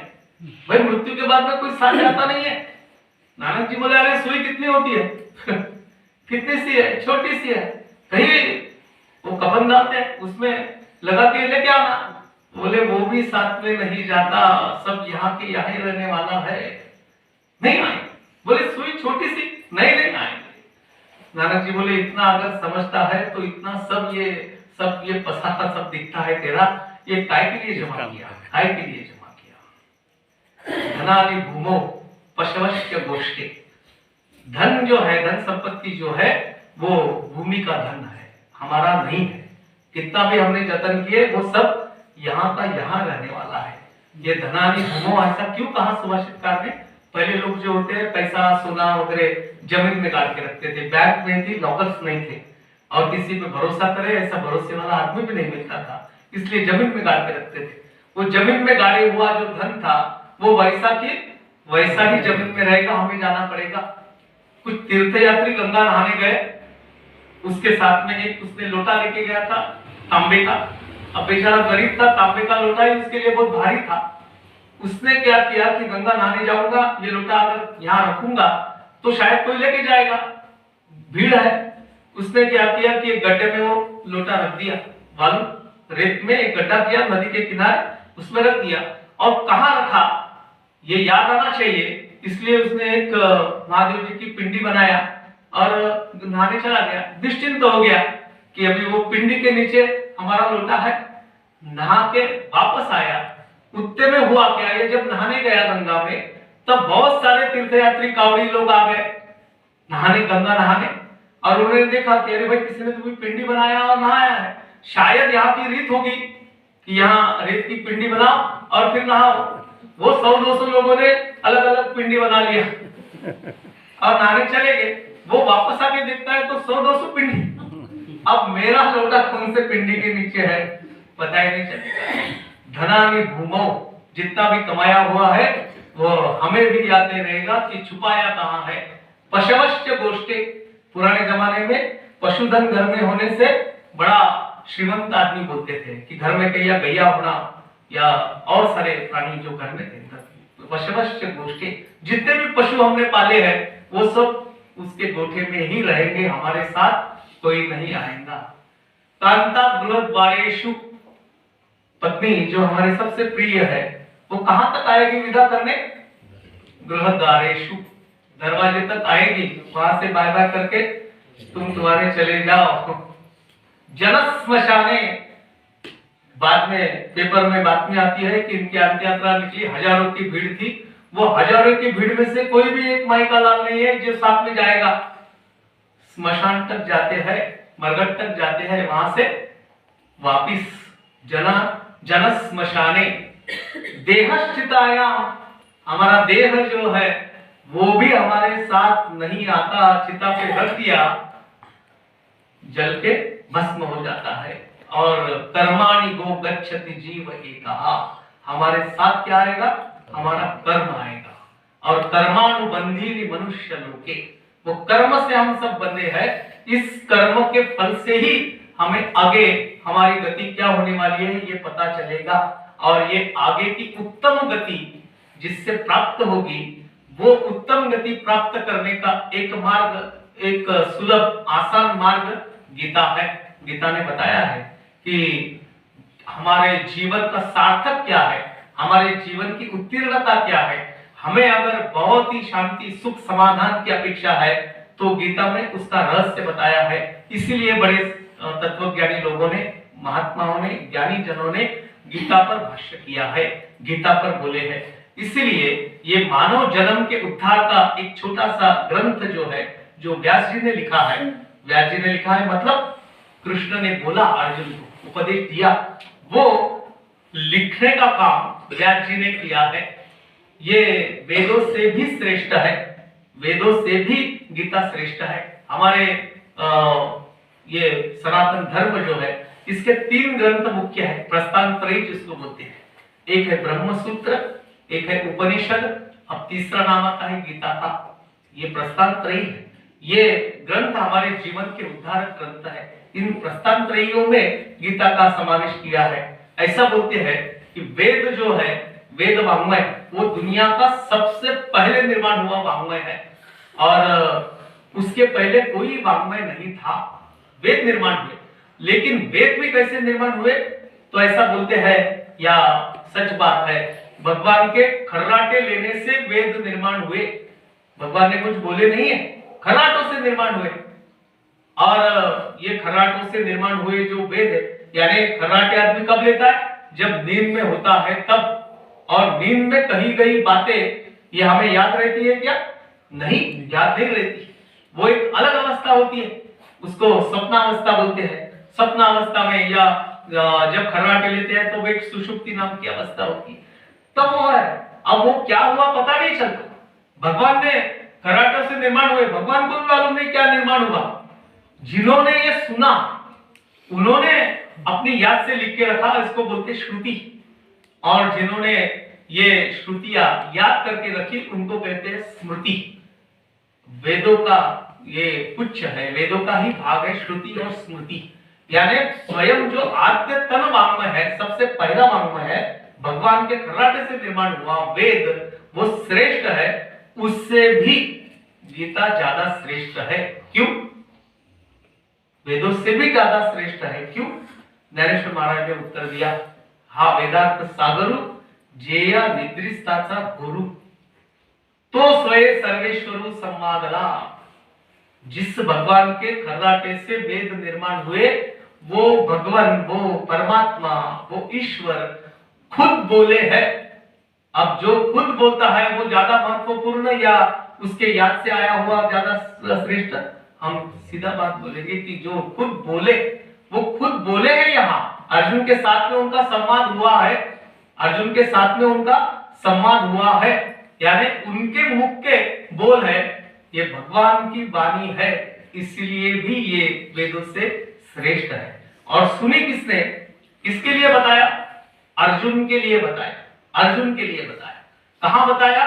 भाई मृत्यु के बाद में कोई साथ जाता नहीं है। नानक जी बोले अरे सुई कितनी होती है कितनी सी है, छोटी सी है, कहीं वो कफन डालते हैं उसमें लगा के लेके आना। बोले वो भी साथ में नहीं जाता, सब यहाँ के यहाँ ही रहने वाला है, नहीं आए। बोले सुई छोटी सी, नहीं नहीं आएंगे। नानक जी बोले इतना अगर समझता है तो इतना सब ये पसारा सब दिखता है तेरा, ये काय के लिए जमा किया, काय के लिए जमा किया। धनानि भूमो पशवश्च गोष्ठे, धन जो है, धन संपत्ति जो है वो भूमि का धन है, हमारा नहीं है। कितना भी हमने जतन किए वो सब यहाँ का यहाँ रहने वाला है। ये धनानि भूमो ऐसा क्यों कहा सुभाषितकार ने, पहले लोग जो होते हैं पैसा सोना वगैरह जमीन में गाड़ के रखते थे, बैंक में थी, लॉकर्स नहीं थे, और किसी पे भरोसा करे ऐसा भरोसे वाला आदमी भी नहीं मिलता था, इसलिए जमीन में गाड़ के रखते थे। वो जमीन में गाड़े हुआ जो धन था वो वैसा ही जमीन में रहेगा, हमें जाना पड़ेगा। कुछ तीर्थयात्री गंगा नहाने गए, उसके साथ में एक उसने लोटा लेके गया था तांबे का, अब बेचारा गरीब था, तांबे का लोटा ही उसके लिए बहुत भारी था। उसने क्या किया कि गंगा नहाने जाऊंगा, ये लोटा अगर यहाँ रखूंगा तो शायद कोई लेके जाएगा, भीड़ है। उसने क्या किया कि एक गड्ढे में वो लोटा रख दिया, बालू रेत में एक गड्ढा किया नदी के किनारे, उसमें रख दिया। और कहाँ रखा ये याद आना चाहिए, इसलिए उसने एक महादेव जी की पिंडी बनाया और नहाने चला गया। निश्चिंत हो गया कि अभी वो पिंडी के नीचे हमारा लोटा है। नहा के वापस आया, उतने में हुआ क्या, ये जब नहाने गया गंगा में तब बहुत सारे तीर्थयात्री कावड़ी लोग आ गए नहाने, गंगा नहाने, और उन्होंने देखा कि अरे भाई किसी ने तुम्हें पिंडी बनाया और नहाया है, शायद यहाँ की रीत होगी कि यहाँ रेत की पिंडी बनाओ और फिर नहाओ। वो 100-200 लोगों ने अलग अलग पिंडी बना लिया और नहाने चले गए। वो वापस आके देखता है तो 100-200 पिंडी, अब मेरा लोटा कौन से पिंडी के नीचे है पता ही नहीं चलेगा। धनानि भूमो, जितना भी कमाया हुआ है वो हमें भी याद नहीं रहेगा कि छुपाया कहाँ है। पशवश्च गोष्ठे, पुराने जमाने में पशुधन घर में होने से बड़ा श्रीमंत आदमी बोलते थे कि घर में कहीं गैया होना या और सारे प्राणी जो घर में थे। पशवश्च गोष्ठे, जितने भी पशु हमने पाले हैं वो सब उसके गोठे में ही रहेंगे, हमारे साथ कोई नहीं आएगा। कांता गृहद्वारेषु, पत्नी जो हमारे सबसे प्रिय है वो कहां तक आएगी विदा करने, गृहद्वारेषु, दरवाजे तक आएगी, वहां से बाय बाय करके तुम तुम्हारे चले जाओ। जनस्मशाने, बाद में पेपर में बातमी आती है कि इनकी अंत्य यात्रा निकली, हजारों की भीड़ थी। वो हजारों की भीड़ में से कोई भी एक माई का लाल नहीं है जो साथ में जाएगा। स्मशान तक जाते हैं, मरघट तक जाते हैं, वहां से वापिस जन स्मशाने देहश्चिताया, हमारा देह जो है वो भी हमारे साथ नहीं आता, चिता पे रख दिया, जल के भस्म हो जाता है। और कर्माणि गो गच्छति जीव एकः, हमारे साथ क्या आएगा? हमारा कर्म आएगा। और कर्मानुबंधी मनुष्य लोके, वो कर्म से हम सब बंधे हैं। इस कर्म के फल से ही हमें आगे हमारी गति क्या होने वाली है ये पता चलेगा। और ये आगे की उत्तम गति जिससे प्राप्त होगी, वो उत्तम गति प्राप्त करने का एक मार्ग, एक सुलभ आसान मार्ग गीता है। गीता ने बताया है कि हमारे जीवन का सार्थक क्या है, हमारे जीवन की उत्तीर्णता क्या है। हमें अगर बहुत ही शांति सुख समाधान की अपेक्षा है तो गीता में उसका रहस्य बताया है। इसीलिए बड़े तत्वज्ञानी लोगों ने, महात्माओं ने, ज्ञानी जनों ने गीता पर भाष्य किया है, गीता पर बोले हैं। इसलिए ये मानव जन्म के उद्धार का एक छोटा सा ग्रंथ जो है, जो व्यास जी ने लिखा है, व्यास जी ने लिखा है मतलब कृष्ण ने बोला, अर्जुन को उपदेश दिया, वो लिखने का काम व्यास जी ने किया है। ये वेदों से भी श्रेष्ठ है, वेदों से भी गीता श्रेष्ठ है। हमारे ये सनातन धर्म जो है, इसके 3 ग्रंथ मुख्य है, प्रस्थानत्रयी जिसको बोलते हैं। एक है ब्रह्म सूत्र, एक है उपनिषद, अब तीसरा नाम आता है गीता का। ये प्रस्थानत्रयी है। ये ग्रंथ हमारे जीवन के उद्धारक ग्रंथ है। इन प्रस्थानत्रयियों में गीता का समावेश किया है। ऐसा बोलते हैं कि वेद जो है, वेद वाङ्मय, वो दुनिया का सबसे पहले निर्माण हुआ वाङ्मय है। और उसके पहले कोई वाङ्मय नहीं था, वेद निर्माण हुए। लेकिन वेद भी कैसे निर्माण हुए? तो ऐसा बोलते हैं, या सच बात है, भगवान के खर्राटे लेने से वेद निर्माण हुए। भगवान ने कुछ बोले नहीं है, खर्राटों से निर्माण हुए। और ये खर्राटों से निर्माण हुए जो वेद है, यानी खर्राटे आदमी कब लेता है? जब नींद में होता है तब। और नींद में कही गई बातें ये हमें याद रहती है क्या? नहीं, याद नहीं रहती। वो एक अलग अवस्था होती है, उसको स्वप्नावस्था बोलते हैं। स्वप्नावस्था में या जब खर्राटे लेते हैं तो एक सुषुप्ति नाम की अवस्था होती है, तब वो है। अब वो क्या हुआ पता नहीं चलता। भगवान ने खर्राटों से निर्माण हुए, भगवान को मालूम नहीं क्या निर्माण हुआ। जिन्होंने ये सुना उन्होंने अपनी याद से लिख के रखा, इसको बोलते श्रुति। और जिन्होंने ये श्रुतियां याद करके रखी उनको कहते हैं स्मृति। वेदों का ये पुच्छ है, वेदों का ही भाग है श्रुति और स्मृति। यानी स्वयं जो आद्यतन वाङ्मय है, सबसे पहला वाङ्मय है, भगवान के खर्राटे से निर्माण हुआ वेद, वो श्रेष्ठ है। उससे भी गीता ज्यादा श्रेष्ठ है। क्यों? वेदों से भी ज्यादा श्रेष्ठ है। क्यों? ज्ञानेश्वर महाराज ने उत्तर दिया, हा वेदांत सागरु जेया निद्रिस्ताचा गुरु तो स्वयं सर्वेश्वरु संवादला। जिस भगवान के खर्राटे से वेद निर्माण हुए, वो भगवान, वो परमात्मा, वो ईश्वर खुद बोले हैं। अब जो खुद बोलता है वो ज्यादा महत्वपूर्ण या उसके याद से आया हुआ ज्यादा श्रेष्ठ? हम सीधा बात बोलेंगे कि जो खुद बोले, वो खुद बोले हैं। यहाँ अर्जुन के साथ में उनका संवाद हुआ है, अर्जुन के साथ में उनका संवाद हुआ है, यानी उनके मुख के बोल है, ये भगवान की वाणी है। इसलिए भी ये वेदों से श्रेष्ठ है। और सुनी किसने? किसके लिए बताया? अर्जुन के लिए बताया, अर्जुन के लिए बताया। कहां बताया?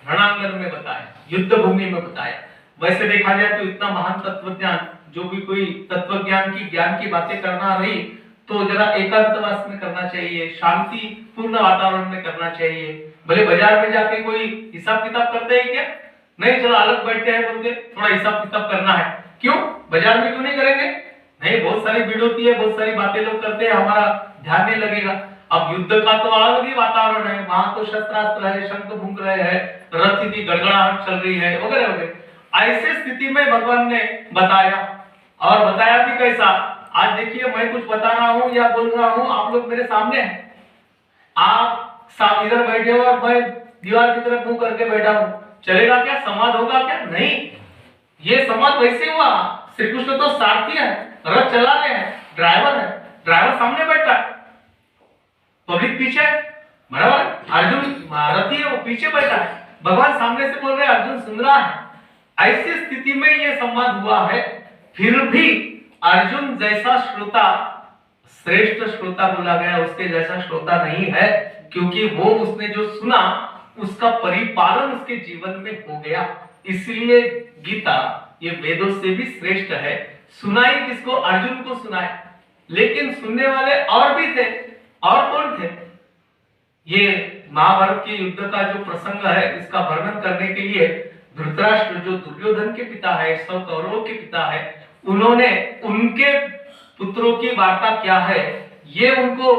रणांगन में बताया, युद्ध भूमि में बताया। वैसे देखा जाए तो इतना महान तत्वज्ञान, जो भी कोई तत्वज्ञान की ज्ञान की बातें करना रही तो जरा एकांतवास में करना चाहिए, शांति पूर्ण वातावरण में करना चाहिए। भले बाजार में जाके कोई हिसाब किताब करते हैं क्या? नहीं, चलो अलग बैठते हैं, बोलते थोड़ा हिसाब किताब करना है। क्यों? बाजार में क्यों नहीं करेंगे? नहीं, बहुत सारी भीड़ होती है, बहुत सारी बातें लोग करते हैं, हमारा ध्यान नहीं लगेगा। अब युद्ध का तो अलग ही वातावरण है, वहां तो शस्त्रास्त्र है, शंख भूंग रहे हैं, रथ की गड़गड़ाहट चल रही है, वगैरह वगैरह। ऐसे स्थिति में भगवान ने बताया, और बताया भी कैसा? आज देखिए मैं कुछ बता रहा हूं या बोल रहा हूं, आप लोग मेरे सामने हैं, आप साथ इधर बैठे हो और मैं दीवार की तरफ मुंह करके बैठा हूं, चलेगा क्या? संवाद होगा क्या? नहीं। ये संवाद वैसे हुआ, श्री कृष्ण तो सारथी है, रथ चला रहे हैं, ड्राइवर है, ड्राइवर सामने बैठा है, पब्लिक पीछे, बराबर? अर्जुन रथी है, वो पीछे बैठा है, भगवान सामने से बोल रहे हैं, अर्जुन सुन रहा है। ऐसी स्थिति में ये संवाद हुआ है। फिर भी अर्जुन जैसा श्रोता, श्रेष्ठ श्रोता बोला गया, उसके जैसा श्रोता नहीं है, क्योंकि वो उसने जो सुना उसका परिपालन उसके जीवन में हो गया। इसलिए गीता ये वेदों से भी श्रेष्ठ है। सुनाई किसको? अर्जुन को सुनाए, लेकिन सुनने वाले और भी थे। और कौन थे? ये महाभारत के युद्ध का जो प्रसंग है, इसका वर्णन करने के लिए धृतराष्ट्र जो दुर्योधन के पिता है, 100 कौरवों के पिता है, उन्होंने उनके पुत्रों की वार्ता क्या है ये उनको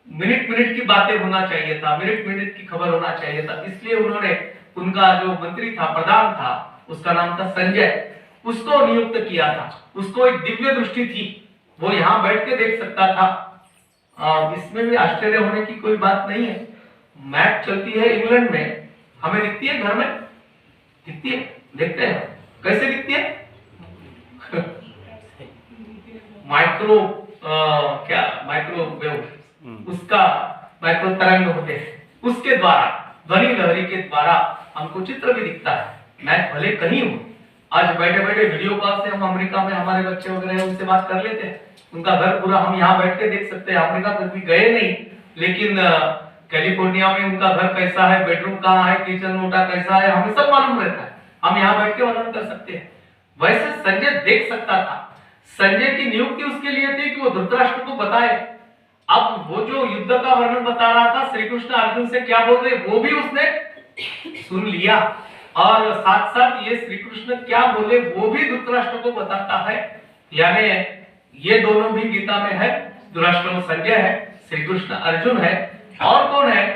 मिनट मिनट की बातें होना चाहिए था, मिनट मिनट की खबर होना चाहिए था। इसलिए उन्होंने उनका जो मंत्री था, प्रधान था, उसका नाम था संजय, उसको नियुक्त किया था। उसको एक दिव्य दृष्टि थी, वो यहाँ बैठ के देख सकता था। इसमें भी आश्चर्य होने की कोई बात नहीं है। मैच चलती है इंग्लैंड में, हमें दिखती है घर में, दिखती है, देखते हैं कैसे दिखती है? माइक्रो क्या माइक्रोवेव, उसका माइक्रो तरंग होते हैं, उसके द्वारा, ध्वनि लहरी के द्वारा हमको चित्र भी दिखता है। मैच भले कहीं हो, आज बैठे बैठे वीडियो कॉल से हम अमेरिका में हमारे बच्चे वगैरह उनसे बात कर लेते हैं, उनका घर पूरा हम यहाँ बैठ के देख सकते हैं। अमेरिका कभी गए नहीं, लेकिन कैलिफोर्निया में उनका घर कैसा है, बेडरूम कहाँ है, किचन नोटा कैसा है, हमें सब मालूम रहता है, हम यहाँ बैठ के वर्णन कर सकते हैं। वैसे संजय देख सकता था। संजय की नियुक्ति उसके लिए थी कि वो धृतराष्ट्र को बताए। अब वो जो युद्ध का वर्णन बता रहा था, श्री कृष्ण अर्जुन से क्या बोल रहे, वो भी उसने सुन लिया, और साथ साथ ये श्री कृष्ण क्या बोले वो भी धृतराष्ट्र को बताता है। यानी ये दोनों भी गीता में है। धृतराष्ट्र में संजय है, श्री कृष्ण अर्जुन है, और कौन है?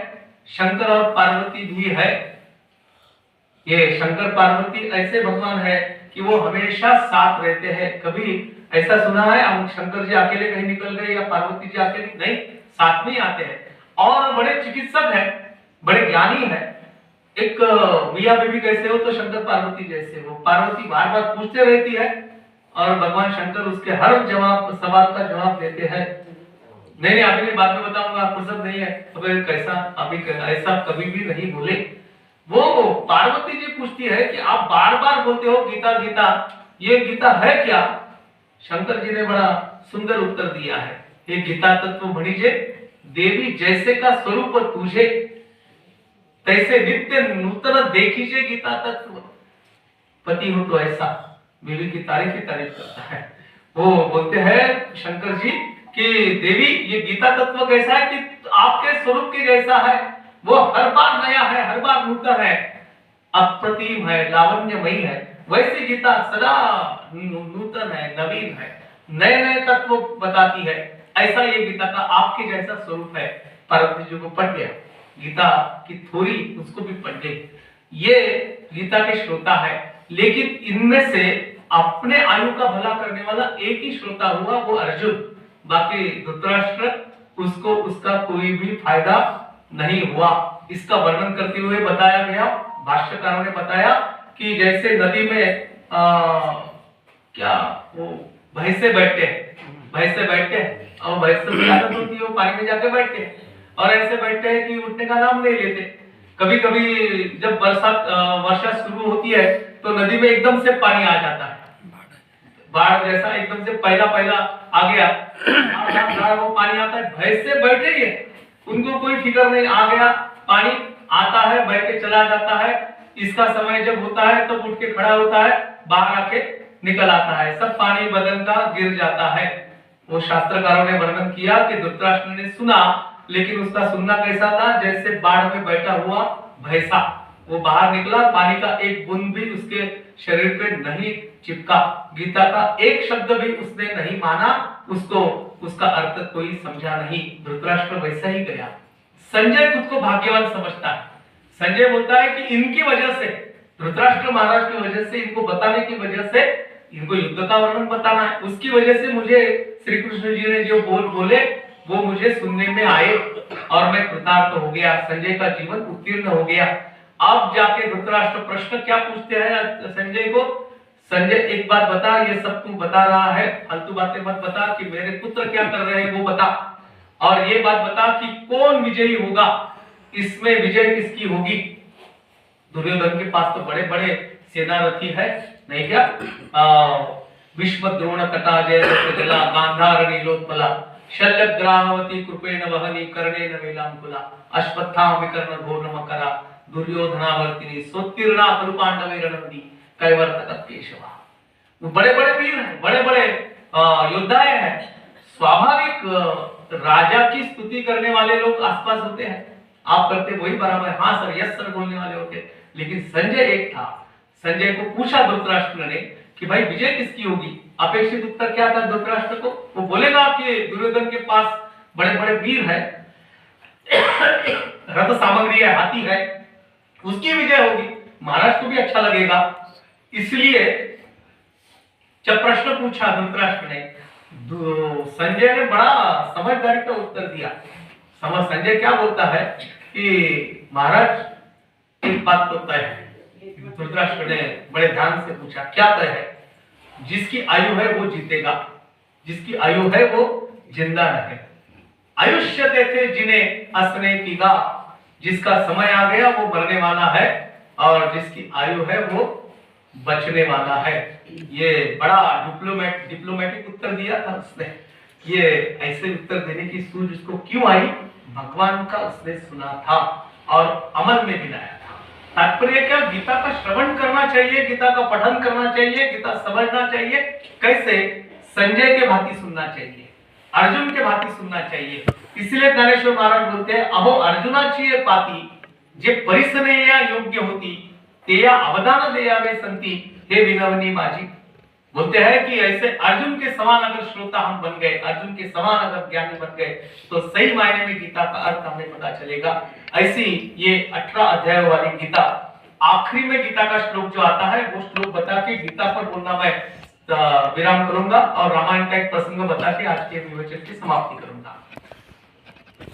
शंकर और पार्वती भी है। ये शंकर पार्वती ऐसे भगवान है कि वो हमेशा साथ रहते हैं। कभी ऐसा सुना है हम शंकर जी अकेले कहीं निकल गए या पार्वती जी अकेले? नहीं, साथ में ही आते हैं। और बड़े चिकित्सक हैं, बड़े ज्ञानी हैं। एक मियां बीवी कैसे हो, तो शंकर पार्वती जैसे हो। पार्वती बार बार पूछते रहती है और भगवान शंकर उसके हर सवाल का जवाब देते हैं। नहीं अभी नहीं, बाद में बताऊंगा, फुर्सत नहीं है। तो कैसा? अभी ऐसा कभी भी नहीं बोले। वो पार्वती जी पूछती है कि आप बार बार बोलते हो गीता गीता, ये गीता है क्या? शंकर जी ने बड़ा सुंदर उत्तर दिया है, ये गीता तत्व भणिजे देवी जैसे का स्वरूप तुझे, तैसे नित्य नूतन देखीजे गीता तत्व। पति हो तो ऐसा, बीवी की तारीफ ही तारीफ करता है। वो बोलते हैं शंकर जी कि देवी ये गीता तत्व कैसा है कि आपके स्वरूप के जैसा है, वो हर बार नया है, हर बार नूतन है, अप्रतिम है, लावण्यमयी है। वैसे गीता सदा नूतन है, नवीन है, नए नए तत्व बताती है। ऐसा ये गीता का आपके जैसा स्वरूप है। पार्वती जी को पढ़ गया, गीता की थोड़ी उसको भी पढ़ गई। ये गीता के श्रोता है, लेकिन इनमें से अपने आयु का भला करने वाला एक ही श्रोता हुआ, वो अर्जुन। बाकी धृतराष्ट्र उसको उसका कोई भी फायदा नहीं हुआ। इसका वर्णन करते हुए बताया गया, भाष्यकारों ने बताया कि जैसे नदी में क्या वो भैंसे बैठते हैं और भैंस की आदत होती है वो पानी में जाके बैठते हैं, और ऐसे बैठते हैं कि उठने का नाम नहीं लेते। कभी कभी जब वर्षा शुरू होती है तो नदी में एकदम से पानी आ जाता है, बाढ़ जैसा एकदम से पहला आ गया, वो पानी आता है, भैंसे बैठे ही है, उनको कोई फिक्र नहीं, आ गया पानी, आता है, बह के चला जाता है। इसका समय जब होता है तो उठ के खड़ा होता है, बाहर आके निकल आता है, सब पानी बदन का गिर जाता है। वो शास्त्रकारों ने वर्णन किया कि धृतराष्ट्र ने सुना, लेकिन उसका सुनना कैसा था? जैसे बाढ़ में बैठा हुआ भैंसा, वो बाहर निकला, पानी का एक बूंद भी उसके शरीर पे नहीं चिपका, गीता का एक शब्द भी उसने नहीं माना, उसको उसका अर्थ कोई समझा नहीं। धृतराष्ट्र वैसा ही गया। संजय खुद को भाग्यवान समझता है। संजय बोलता है कि इनकी वजह से, धृतराष्ट्र महाराज की वजह से, इनको बताने की वजह से इनको युद्ध का वर्णन बताना है। उसकी वजह से मुझे श्री कृष्ण जी ने जो बोले वो मुझे सुनने में आए और मैं कृतार्थ हो गया, संजय का जीवन उत्तीर्ण हो गया। अब जाके धृतराष्ट्र प्रश्न क्या पूछते हैं संजय को, संजय एक बात बता, ये सब तू बता रहा है, फालतू बातें मत बता कि मेरे पुत्र क्या कर रहे हैं वो बता, और ये बात बता कि कौन विजयी होगा, इसमें विजय किसकी होगी। दुर्योधन के पास तो बड़े बड़े सेनारथी है, नहीं क्या, विश्व द्रोण कथा जय जला गांधार नीलोत्पला शल्यग्राहवती कृपेण वहनी कर्णेन वेलांकुला अश्वत्थाम विकर्ण घोर मकरा दुर्योधनावर्तिनी सोत्तीर्णा कुरु पांडवैरणंदी कैवर्तक केशवा। वो बड़े बड़े वीर हैं, बड़े बड़े योद्धाएं हैं। स्वाभाविक राजा की स्तुति करने वाले लोग आसपास होते हैं, आप करते वही बराबर, हाँ सर यस सर बोलने वाले होते। लेकिन संजय एक था, संजय को पूछा धृतराष्ट्र ने कि भाई विजय किसकी होगी, अपेक्षित उत्तर क्या था धृतराष्ट्र को, वो बोलेगा कि दुर्योधन के पास बड़े बड़े वीर है, रथ सामग्री है, हाथी है, उसकी विजय होगी, महाराज को भी अच्छा लगेगा। इसलिए जब प्रश्न पूछा धृतराष्ट्र ने, संजय ने बड़ा समझदारी का उत्तर दिया। संजय क्या बोलता है कि महाराज एक बात तो तय है। धृतराष्ट्र ने बड़े ध्यान से पूछा क्या तय है, जिसकी आयु है वो जीतेगा, जिसकी आयु है वो जिंदा रहे। आयुष्य देते जिन्हें असने कीगा, जिसका समय आ गया वो मरने वाला है और जिसकी आयु है वो बचने वाला है। ये बड़ा डिप्लोमेटिक उत्तर दिया था उसने। ये ऐसे उत्तर देने की सूझ उसको क्यों आई, भगवान का उसने सुना था और अमल में भी लाया था। तात्पर्य क्या, गीता का श्रवण करना चाहिए, गीता का पठन करना चाहिए, गीता समझना चाहिए। कैसे, संजय के भांति सुनना चाहिए, अर्जुन के भांति सुनना चाहिए। इसलिए ज्ञानेश्वर महाराज बोलते हैं, अहो अर्जुनाची ये पाती जे परिसनेया योग्य होती तेया अवदान देयावे संति हे विनवनी माझी। बोलते हैं कि ऐसे अर्जुन के समान अगर श्रोता हम बन गए, अर्जुन के समान अगर ज्ञानी बन गए तो सही मायने में गीता का अर्थ हमें पता चलेगा। ऐसी ये 18 अध्याय वाली गीता, आखिरी में गीता का श्लोक जो आता है वो श्लोक बता के गीता पर बोलना मैं विराम करूंगा और रामायण का एक प्रसंग बता के आज के विवचन की समाप्ति करूंगा।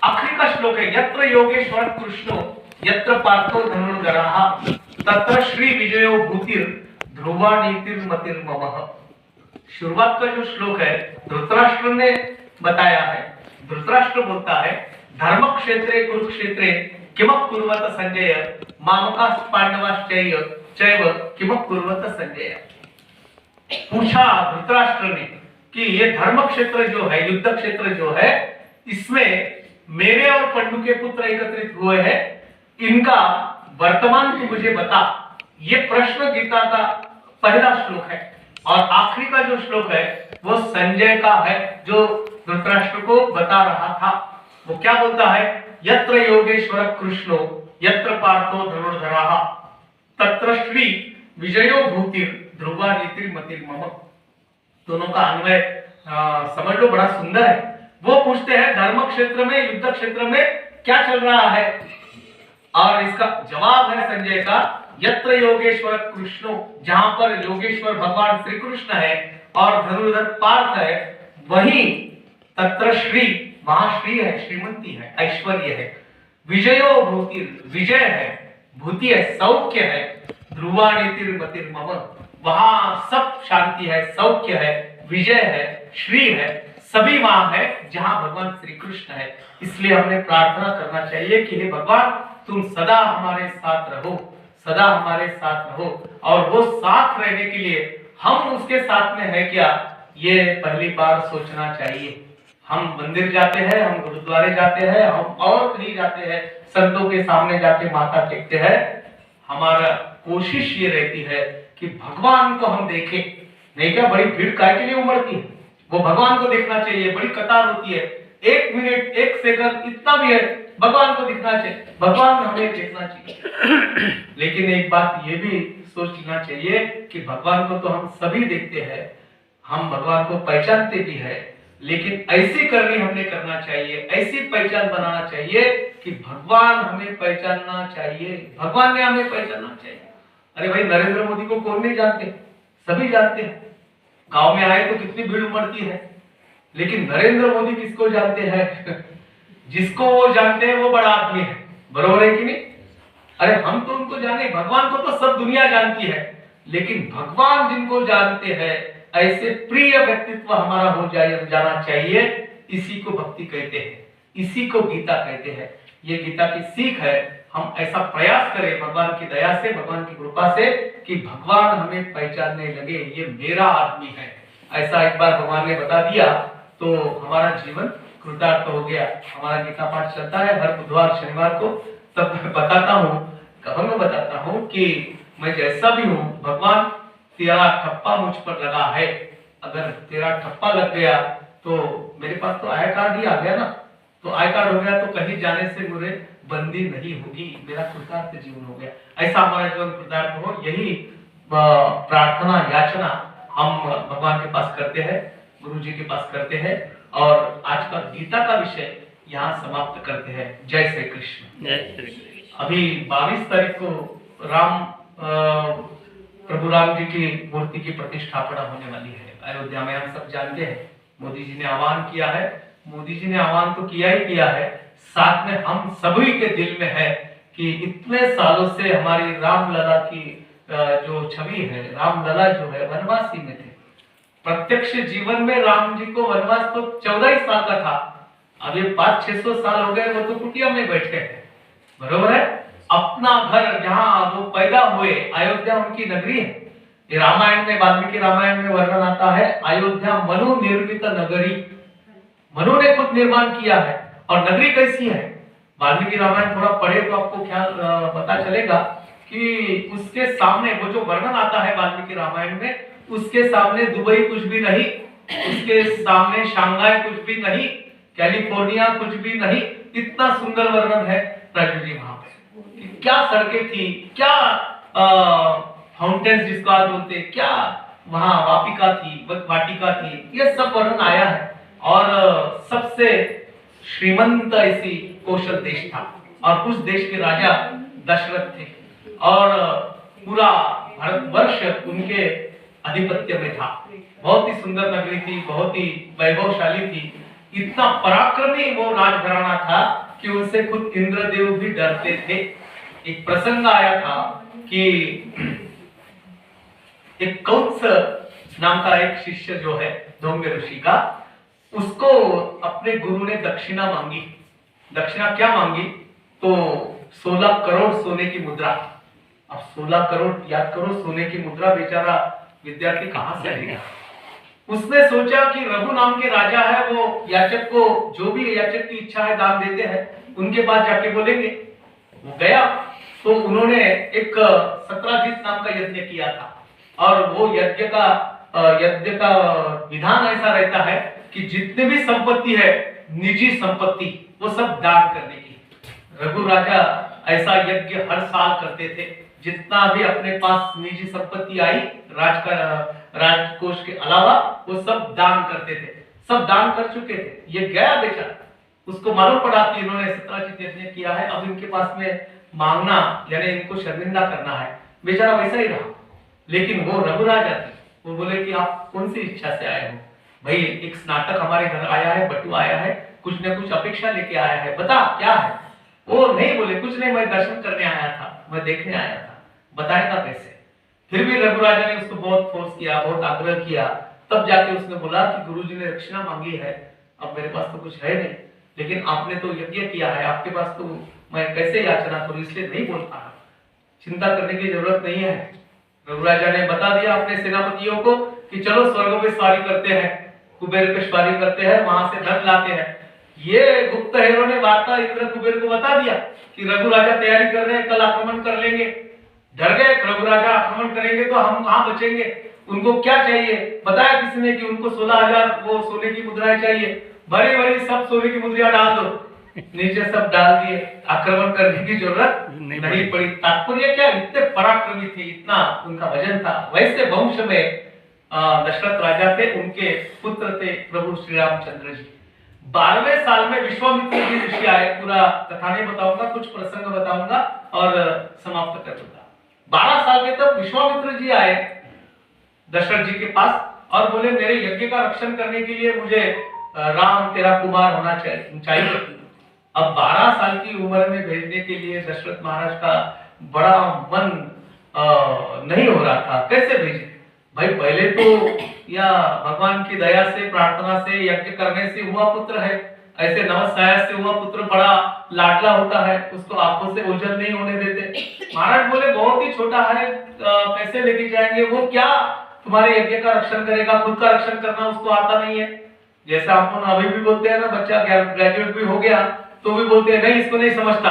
आखिरी का श्लोक है, यत्र योगेश्वर कृष्णो यत्र पार्थो धनुर्धरः तत्र श्री विजयो भूतिर ध्रुवा नीतिर मतिर ममः। शुरुआत का जो श्लोक है धृतराष्ट्र ने बताया है। धृतराष्ट्र बोलता है, धर्म क्षेत्रे कुरुक्षेत्रे किमक कुर्वत संजय मामकास पांडवाश्चैव चैव किमक कुर्वत संजय। पूछा धृतराष्ट्र ने कि ये धर्म क्षेत्र जो है, युद्ध क्षेत्र जो है, इसमें मेरे और पंडु के पुत्र एकत्रित हुए हैं, इनका वर्तमान तू मुझे बता। ये प्रश्न गीता का पहला श्लोक है और आखिरी का जो श्लोक है वो संजय का है, जो धृतराष्ट्र को बता रहा था। वो क्या बोलता है, यत्र योगेश्वर कृष्णो यत्र पार्थो धनुर्धरः तत्र श्री विजयो भूतिर ध्रुवा नीतिर मतिर मम। दोनों का अन्वय समझ लो, बड़ा सुंदर है। वो पूछते हैं धर्म क्षेत्र में, युद्ध क्षेत्र में क्या चल रहा है, और इसका जवाब है संजय का, यत्र योगेश्वर कृष्णो, जहां पर योगेश्वर भगवान श्री कृष्ण है और धनुर्धर पार्थ है, वहीं तत्र श्री, वहां श्री है, श्रीमंती है, ऐश्वर्य है। विजयो भूतिर, विजय है, भूति है, सौख्य है, ध्रुवा नीतिर मतिर मम, वहां सब शांति है, सौख्य है, विजय है, श्री है, सभी वहां है जहां भगवान श्री कृष्ण है। इसलिए हमें प्रार्थना करना चाहिए कि हे भगवान तुम सदा हमारे साथ रहो, सदा हमारे साथ रहो। और वो साथ रहने के लिए हम उसके साथ में है क्या, ये पहली बार सोचना चाहिए। हम मंदिर जाते हैं, हम गुरुद्वारे जाते हैं, हम और कहीं जाते हैं, संतों के सामने जाके माथा टेकते हैं, हमारा कोशिश ये रहती है कि भगवान को हम देखें। नहीं क्या, बड़ी भीड़ काय के लिए उमड़ती है, वो भगवान को देखना चाहिए। बड़ी कतार होती है, 1 मिनट 1 सेकंड इतना भी है, भगवान को दिखना चाहिए, भगवान हमें देखना चाहिए। लेकिन एक बात ये भी सोचना चाहिए कि भगवान को तो हम सभी देखते हैं, हम भगवान को पहचानते भी है, लेकिन ऐसी करनी हमने करना चाहिए, ऐसी पहचान बनाना चाहिए कि भगवान हमें पहचानना चाहिए, भगवान ने हमें पहचानना चाहिए। अरे भाई, नरेंद्र मोदी को कौन नहीं जानते, सभी जानते हैं। गांव में आए तो कितनी भीड़ उमड़ती है, लेकिन नरेंद्र मोदी किसको जानते हैं? जिसको वो जानते हैं वो बड़ा आदमी है, बरोबर है कि नहीं? अरे हम तो उनको जाने, भगवान को तो सब दुनिया जानती है, लेकिन भगवान जिनको जानते हैं ऐसे प्रिय व्यक्तित्व हमारा हो जाना चाहिए। इसी को भक्ति कहते हैं, इसी को गीता कहते हैं। ये गीता की सीख है। हम ऐसा प्रयास करें भगवान की दया से, भगवान की कृपा से, कि भगवान हमें पहचानने लगे, ये मेरा आदमी है। ऐसा एक बार भगवान ने बता दिया तो हमारा जीवन कृतार्थ हो गया। हमारा गीता पाठ चलता है हर बुधवार शनिवार को। तब मैं बताता हूँ कि मैं जैसा भी हूँ, भगवान तेरा ठप्पा मुझ पर लगा है। अगर तेरा ठप्पा लग गया तो मेरे पास तो आई कार्ड ही आ गया ना, तो आई कार्ड हो गया तो कहीं जाने से मुझे बंदी नहीं होगी, मेरा कृतार्थ जीवन हो गया। ऐसा हमारा जीवन कृतार्थ हो, यही प्रार्थना याचना हम भगवान के पास करते हैं, गुरु जी के पास करते हैं। और आज का गीता का विषय यहाँ समाप्त करते हैं। जय श्री कृष्ण। जय श्री कृष्ण। अभी 22 तारीख को प्रभु राम जी की मूर्ति की प्रतिष्ठापना होने वाली है अयोध्या में। हम सब जानते हैं मोदी जी ने आह्वान किया है। मोदी जी ने आह्वान तो किया ही किया है, साथ में हम सभी के दिल में है कि इतने सालों से हमारी रामलला की जो छवि है, रामलला जो है वनवासी में थे। प्रत्यक्ष जीवन में राम जी को वनवास तो 14 ही साल का था। अब ये 500-600 साल हो गए, वो तो कुटिया में बैठे हैं, बरोबर है। अपना घर जहां वो पैदा हुए, अयोध्या उनकी नगरी है। ये रामायण में, वाल्मीकि रामायण में वर्णन आता है, अयोध्या मनु निर्मित नगरी। मनु ने खुद निर्माण किया है। और नगरी कैसी है? वाल्मीकि रामायण थोड़ा पढ़े तो आपको क्या पता चलेगा कि उसके सामने वो जो वर्णन आता है वाल्मीकि रामायण में, उसके सामने दुबई कुछ भी नहीं, उसके सामने शंघाई कुछ भी नहीं, कैलिफोर्निया कुछ भी नहीं। इतना सुंदर वर्णन है राजू जी वहां पे। क्या सड़कें थी, क्या फाउंटेन्स जिसको आज बोलते, क्या वहां वाटिका थी, ये सब वर्णन आया है। और सबसे श्रीमंत ऐसी कौशल देश था, और उस देश के राजा दशरथ थे, और पूरा भारतवर्ष उनके आधिपत्य में था। बहुत ही सुंदर नगरी थी, बहुत ही वैभवशाली थी। इतना पराक्रमी वो राजघराना था कि उनसे खुद इंद्रदेव भी डरते थे। एक प्रसंग आया था कि एक कौत्स नाम का एक शिष्य जो है धौम्य ऋषि का, उसको अपने गुरु ने दक्षिणा मांगी। दक्षिणा क्या मांगी? तो 16 करोड़ सोने की मुद्रा। अब 16 करोड़ याद करो, सोने की मुद्रा बेचारा विद्यार्थी कहां से आएगा? उसने सोचा कि रघु नाम के राजा है, वो याचक को जो भी याचक की इच्छा है दान देते हैं, उनके पास जाके बोलेंगे। वो गया तो उन्होंने एक सत्राजित नाम का यज्ञ किया था, और वो यज्ञ का विधान ऐसा रहता है कि जितने भी संपत्ति है, निजी संपत्ति, वो सब दान करने की। रघु राजा ऐसा यज्ञ हर साल करते थे। जितना भी अपने पास निजी संपत्ति आई राजकोष के अलावा, वो सब दान करते थे। सब दान कर चुके थे। ये गया बेचारा, उसको मालूम पड़ा कि इन्होंने सत्राजित यज्ञ किया है, अब इनके पास में मांगना यानी इनको शर्मिंदा करना है। बेचारा वैसा ही रहा। लेकिन वो रघु राजा थे, वो बोले कि आप कौन सी इच्छा से आए हो? भाई एक स्नातक हमारे घर आया है, बटू आया है, कुछ न कुछ अपेक्षा लेके आया है, बता क्या है? वो नहीं बोले, कुछ नहीं, मैं दर्शन करने आया था, मैं देखने आया था। बताएगा कैसे? फिर भी रघु राजा ने उसको बहुत फोर्स किया, बहुत आग्रह किया। तब जाके उसने बोला कि गुरुजी ने दक्षिणा मांगी है, अब मेरे पास तो कुछ है नहीं, लेकिन आपने तो यज्ञ किया है, आपके पास तो मैं कैसे याचना करूं, इसलिए नहीं बोल पा रहा। चिंता करने की जरूरत नहीं है। रघु राजा ने बता दिया अपने सेनापतियों को कि चलो स्वर्ग में सवारी करते हैं, कुबेर पे सवारी करते हैं, वहां से धन लाते हैं। ये गुप्तहेरों ने वार्ता इंद्र कुबेर को बता दिया कि रघु राजा तैयारी कर रहे हैं, कल आक्रमण कर लेंगे। डर गए, रघु राजा आक्रमण करेंगे तो हम कहां बचेंगे? उनको क्या चाहिए? बताया किसी ने कि उनको 16,000 वो सोने की मुद्राएं चाहिए। बड़ी बड़ी सब सोने की मुद्रियां डाल दो। नीचे सब डाल दिए, आक्रमण करने की जरूरत नहीं पड़ी। तात्पर्य क्या? इतने पराक्रमी थे, इतना उनका वजन था। वैसे वंश में दशरथ राजा थे, उनके पुत्र थे प्रभु श्री रामचंद्र जी। 12वें साल में विश्वामित्र जी ऋषि आए। पूरा कथा नहीं बताऊंगा, कुछ प्रसंग बताऊंगा और समाप्त कर दूंगा। 12 साल के तब विश्वामित्र जी आए दशरथ जी के पास और बोले मेरे यज्ञ का रक्षण करने के लिए मुझे राम तेरा कुमार होना चाहिए। अब 12 साल की उम्र में भेजने के लिए दशरथ महाराज का बड़ा मन नहीं हो रहा था, कैसे भेजे भाई? पहले तो या भगवान की दया से प्रार्थना से यज्ञ करने से हुआ पुत्र है, ऐसे नवसाया से हुआ पुत्र बड़ा लाडला होता है, उसको आंखों से ओझल नहीं होने देते। महाराज बोले बहुत ही छोटा है, कैसे लेके जाएंगे? वो क्या तुम्हारे यज्ञ का रक्षण करेगा, खुद का रक्षण करना उसको आता नहीं है। जैसा अपन अभी भी बोलते हैं ना, बच्चा ग्रेजुएट भी हो गया तो भी बोलते हैं नहीं इसको नहीं समझता।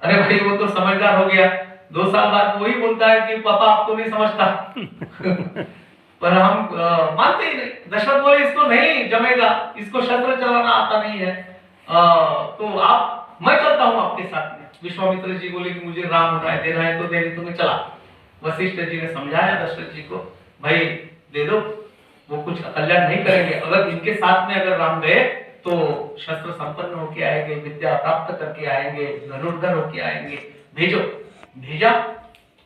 अरे भाई वो तो समझदार हो गया, 2 साल बाद वही बोलता है कि पापा आपको नहीं समझता। पर हम मानते ही नहीं। दशरथ बोले इसको नहीं जमेगा, इसको शस्त्र चलाना आता नहीं है, तो आप मैं चलता हूँ आपके साथ में। विश्वामित्र जी बोले कि मुझे राम होना है, देना है तो दे, तुम्हें चला। वशिष्ठ जी ने समझाया दशरथ जी को, भाई दे दो, वो कुछ कल्याण नहीं करेंगे। अगर इनके साथ में अगर राम गए तो शस्त्र संपन्न होके आएंगे, विद्या प्राप्त करके आएंगे, धनुर्धर होके आएंगे, भेजो। भेजा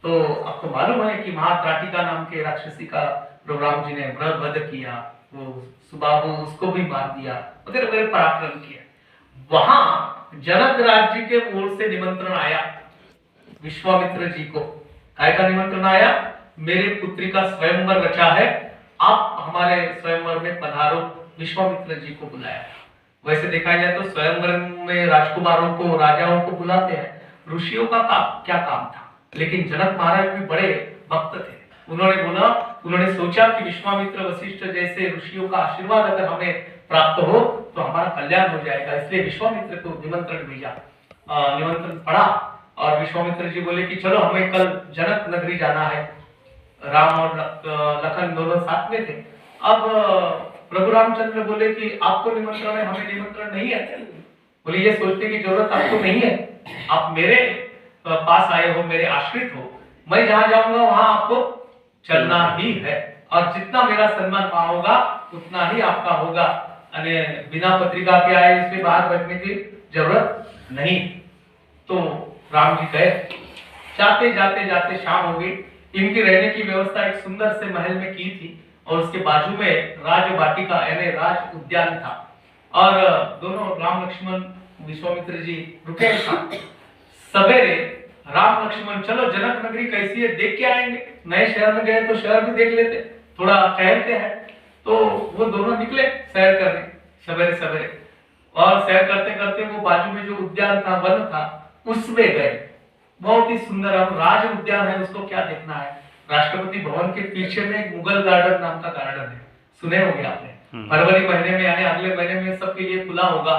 तो आपको मालूम है कि महात्राटिका नाम के राक्षसी का प्रभु राम जी ने वध किया, वो सुबाहु उसको भी मार दिया, वगैरह वगैरह पराक्रम किया। वहां जनक राज्य के ओर से निमंत्रण आया विश्वामित्र जी को। काय का निमंत्रण आया? मेरे पुत्री का स्वयंवर रचा है, आप हमारे स्वयंवर में पधारो। विश्वामित्र जी को बुलाया। वैसे देखा जाए तो स्वयंवर में राजकुमारों को, राजाओं को बुलाते हैं, ऋषियों का क्या काम था? लेकिन जनक महाराज भी बड़े भक्त थे। उन्होंने सोचा कि विश्वामित्र वशिष्ठ जैसे ऋषियों का आशीर्वाद अगर हमें प्राप्त हो तो हमारा कल्याण हो जाएगा। इसलिए विश्वामित्र को निमंत्रण भेजा, निमंत्रण पड़ा और विश्वामित्र जी बोले कि चलो हमें कल जनक नगरी जाना है। राम और लखन दोनों साथ में थे। अब प्रभु रामचंद्र बोले कि आपको निमंत्रण है, हमें निमंत्रण नहीं है। बोले ये सोचने की जरूरत आपको नहीं है, आप मेरे पास आए हो, मेरे आश्रित हो, मैं जहां जाऊंगा वहां आपको चलना ही है, और जितना मेरा सम्मान वहां होगा उतना ही आपका होगा। बिना पत्रिका के आए इसमें बाहर बैठने की जरूरत नहीं। तो राम जी गए। जाते जाते जाते शाम हो गई। इनकी रहने की व्यवस्था एक सुंदर से महल में की थी और उसके बाजू में राज वाटिका यानी राज उद्यान था। और दोनों राम लक्ष्मण विश्वामित्र जी रुके। सवेरे राम लक्ष्मण चलो जनक नगरी कैसी है देख के आएंगे, नए शहर में गए तो शहर भी देख लेते, थोड़ा टहलते हैं। तो वो दोनों निकले सैर करने सवेरे सवेरे, और सैर करते करते वो बाजू में जो उद्यान था, वन था, उसमें गए। बहुत ही सुंदर राज उद्यान है, उसको क्या देखना है। राष्ट्रपति भवन के पीछे में एक मुगल गार्डन नाम का गार्डन है, सुने होंगे आपने। फरवरी महीने में यानी अगले महीने में सबके लिए खुला होगा।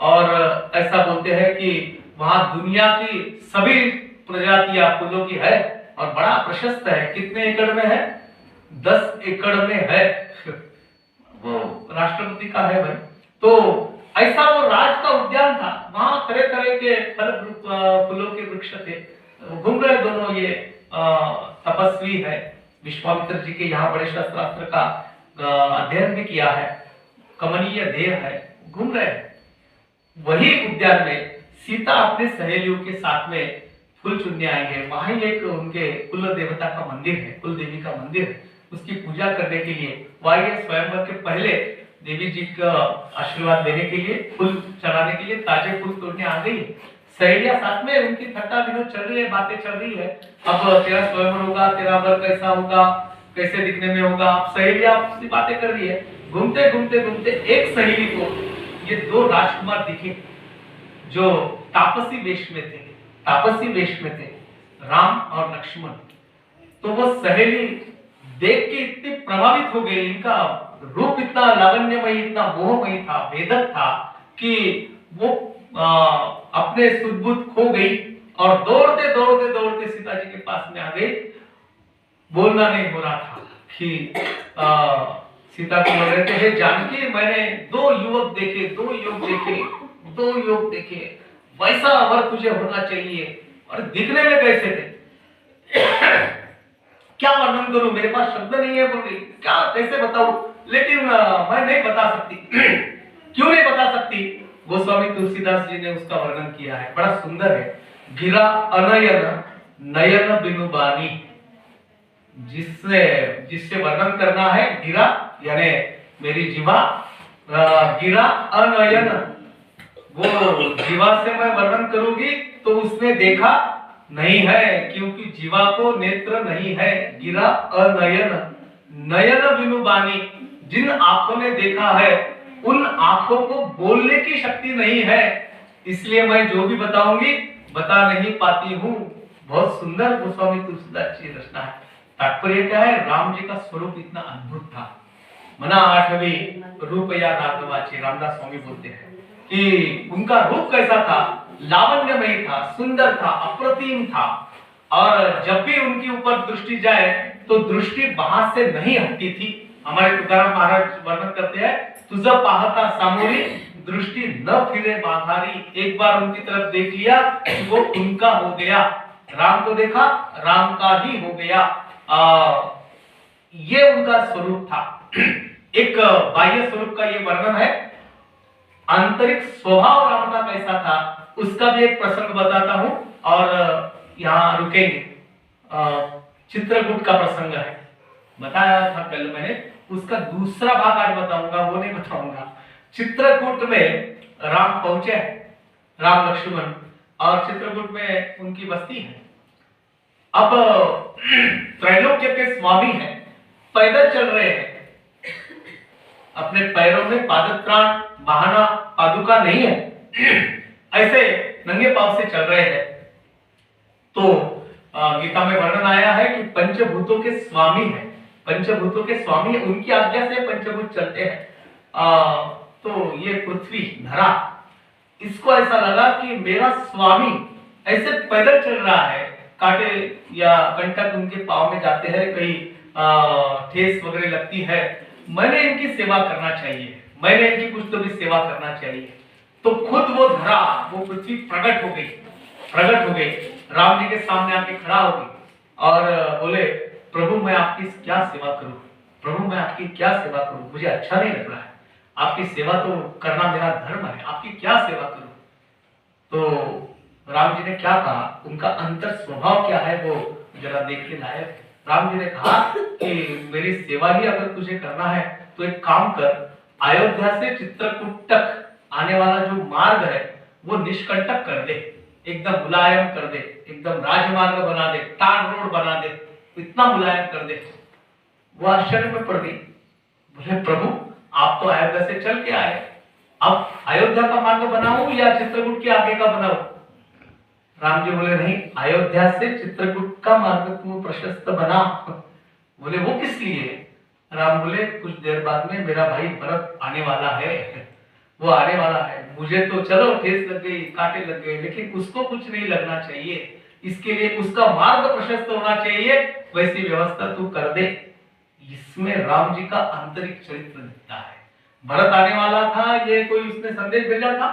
और ऐसा बोलते हैं कि वहां दुनिया की सभी प्रजातियां फूलों की है और बड़ा प्रशस्त है। कितने एकड़ में है? 10 एकड़ में है। वो राष्ट्रपति का है भाई। तो ऐसा वो राज का उद्यान था, वहां तरह तरह के फल फूलों के वृक्ष थे। घूम रहे दोनों ये तपस्वी है। विश्वामित्र जी के यहाँ बड़े शास्त्रास्त्र का अध्ययन भी किया है, कमनीय देह है, घूम रहे हैं। वही उद्यान में सीता अपने सहेलियों के साथ में फूल चुनने आई है। वहां एक उनके कुल देवता का मंदिर है, कुल देवी का मंदिर है, उसकी पूजा करने के लिए वही स्वयंवर के पहले देवी जी का आशीर्वाद देने के लिए, फूल चढ़ाने के लिए ताजे फूल तोड़ने आ गई। सहेलियां साथ में, उनकी ठट्टा विनोद चल रही है, बातें चल रही है। अब तेरा स्वयंवर होगा, तेरा वर कैसा होगा, कैसे दिखने में होगा, आप सहेलियां आपसी बातें कर रही है। घूमते घूमते घूमते एक सहेली को ये 2 राजकुमार दिखे जो तापसी वेश में थे, तापसी वेश में थे, राम और लक्ष्मण। तो वो सहेली देख के इतनी प्रभावित हो गई, इनका रूप इतना लावण्यमयी, इतना मोहमयी था, वेदक था कि वो अपने सुध-बुध खो गई और दौड़ते दौड़ते दौड़ते सीता जी के पास में आ गई। बोलना नहीं हो रहा था कि सीता को बोल रहे थे, हे जानकी, मैंने 2 युवक देखे, 2 योग देखे, 2 योग देखे, वैसा वर तुझे होना चाहिए। और दिखने में कैसे थे? क्या वर्णन करूं, मेरे पास शब्द नहीं है। बोल रही क्या, कैसे बताऊं, लेकिन मैं नहीं बता सकती। क्यों नहीं बता सकती? गोस्वामी तुलसीदास जी ने उसका वर्णन किया है, बड़ा सुंदर है। गिरा अनयन नयन बिनु बानी, जिससे वर्णन करना है गिरा, यानी मेरी जीवा, गिरा अनयन, वो जीवा से मैं वर्णन करूंगी तो उसने देखा नहीं है, क्योंकि जीवा को नेत्र नहीं है। गिरा अनयन, नयन बिनु बानी, जिन आंखों ने देखा है उन आंखों को बोलने की शक्ति नहीं है, इसलिए मैं जो भी बताऊंगी बता नहीं पाती हूँ। बहुत सुंदर गोस्वामी तुलसीदास जी रचना है। तात्पर्य क्या है, राम जी का स्वरूप इतना अद्भुत था। मना आठवी रूप या राघवाची, रामदास स्वामी बोलते हैं कि उनका रूप कैसा था, लावण्यमय था, सुंदर था, अप्रतिम था, और जब भी उनके ऊपर दृष्टि जाए तो दृष्टि वहां से नहीं हटती थी। हमारे तुकाराम महाराज वर्णन करते हैं, तुझ पाहता सामोरी दृष्टि न फिरे बाधारी, एक बार उनकी तरफ देख लिया वो उनका हो गया, राम को देखा राम का ही हो गया। ये उनका स्वरूप था। एक बाह्य स्वरूप का ये वर्णन है। आंतरिक स्वभाव राम का कैसा था उसका भी एक प्रसंग बताता हूं और यहाँ रुकेंगे। चित्रकूट का प्रसंग है, बताया था कल मैंने, उसका दूसरा भाग आज बताऊंगा, वो नहीं बताऊंगा। चित्रकूट में राम पहुंचे, राम लक्ष्मण, और चित्रकूट में उनकी बस्ती है। अब त्रैलोक्य के स्वामी हैं, पैदल चल रहे हैं, अपने पैरों में पादत्राण वाहना पादुका नहीं है, ऐसे नंगे पांव से चल रहे हैं। तो गीता में वर्णन आया है कि पंचभूतों के स्वामी है, पंचभूतों के स्वामी, उनकी आज्ञा से पंचभूत चलते हैं। तो ये पृथ्वी धरा, इसको ऐसा लगा कि मेरा स्वामी ऐसे पैदल चल रहा है, कांटे या कंटक उनके पांव में जाते हैं, कहीं ठेस वगैरह लगती है, मैंने इनकी सेवा करना चाहिए, मैंने इनकी कुछ तो भी सेवा करना चाहिए। तो खुद वो धरा, वो पृथ्वी प्रकट हो गई, प्रकट हो गई, राम जी के सामने आके खड़ा हो गई और बोले, प्रभु मैं आपकी क्या सेवा करूं, प्रभु मैं आपकी क्या सेवा करूं, मुझे अच्छा नहीं लग रहा है, आपकी सेवा तो करना मेरा धर्म है, आपकी क्या सेवा करूं। तो राम जी ने क्या कहा, उनका अंतर स्वभाव क्या है वो जरा देखने लायक है। राम जी ने कहा कि मेरी सेवा ही अगर तुझे करना है तो एक काम कर, अयोध्या से चित्रकूट तक आने वाला जो मार्ग है वो निष्कंटक कर दे, एकदम मुलायम कर दे, एकदम राजमार्ग बना दे, तार रोड बना दे, इतना मुलायम कर दे। वो आश्चर्य में पड़ गई, बोले प्रभु आप तो अयोध्या से चल के आए, अब अयोध्या का मार्ग बनाऊं या चित्रकूट के आगे का बनाऊं। राम जी बोले नहीं, अयोध्या से चित्रकूट का मार्ग तू प्रशस्त बना। बोले वो किस लिए। राम बोले कुछ देर बाद में मेरा भाई भरत आने वाला है, वो आने वाला है, मुझे तो चलो ठेस लग गई, कांटे लग गए, लेकिन उसको कुछ नहीं लगना चाहिए, इसके लिए उसका मार्ग प्रशस्त होना चाहिए, वैसी व्यवस्था तू कर दे। इसमें राम जी का आंतरिक चरित्र दिखता है। भरत आने वाला था, ये कोई उसने संदेश भेजा था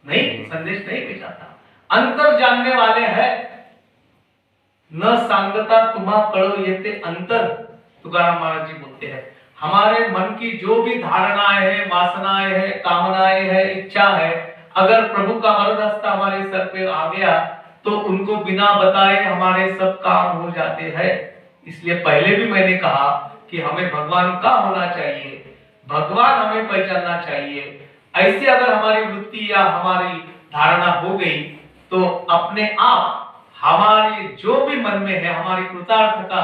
नहीं, संदेश नहीं भेजा था। अंतर जानने वाले हैं, न सांगता तुम्हा कड़ो येते अंतर, तुकाराम महाराज जी बोलते हैं। हमारे मन की जो भी धारणाएं हैं, वासनाएं हैं, कामनाएं हैं, इच्छा है, अगर प्रभु का वरद हस्त हमारे सर पे आ गया तो उनको बिना बताए हमारे सब काम हो जाते हैं। इसलिए पहले भी मैंने कहा कि हमें भगवान का होना चाहिए, भगवान हमें पहचानना चाहिए। ऐसी अगर हमारी वृत्ति या हमारी धारणा हो गई तो अपने आप हमारे जो भी मन में है, हमारी कृतार्थता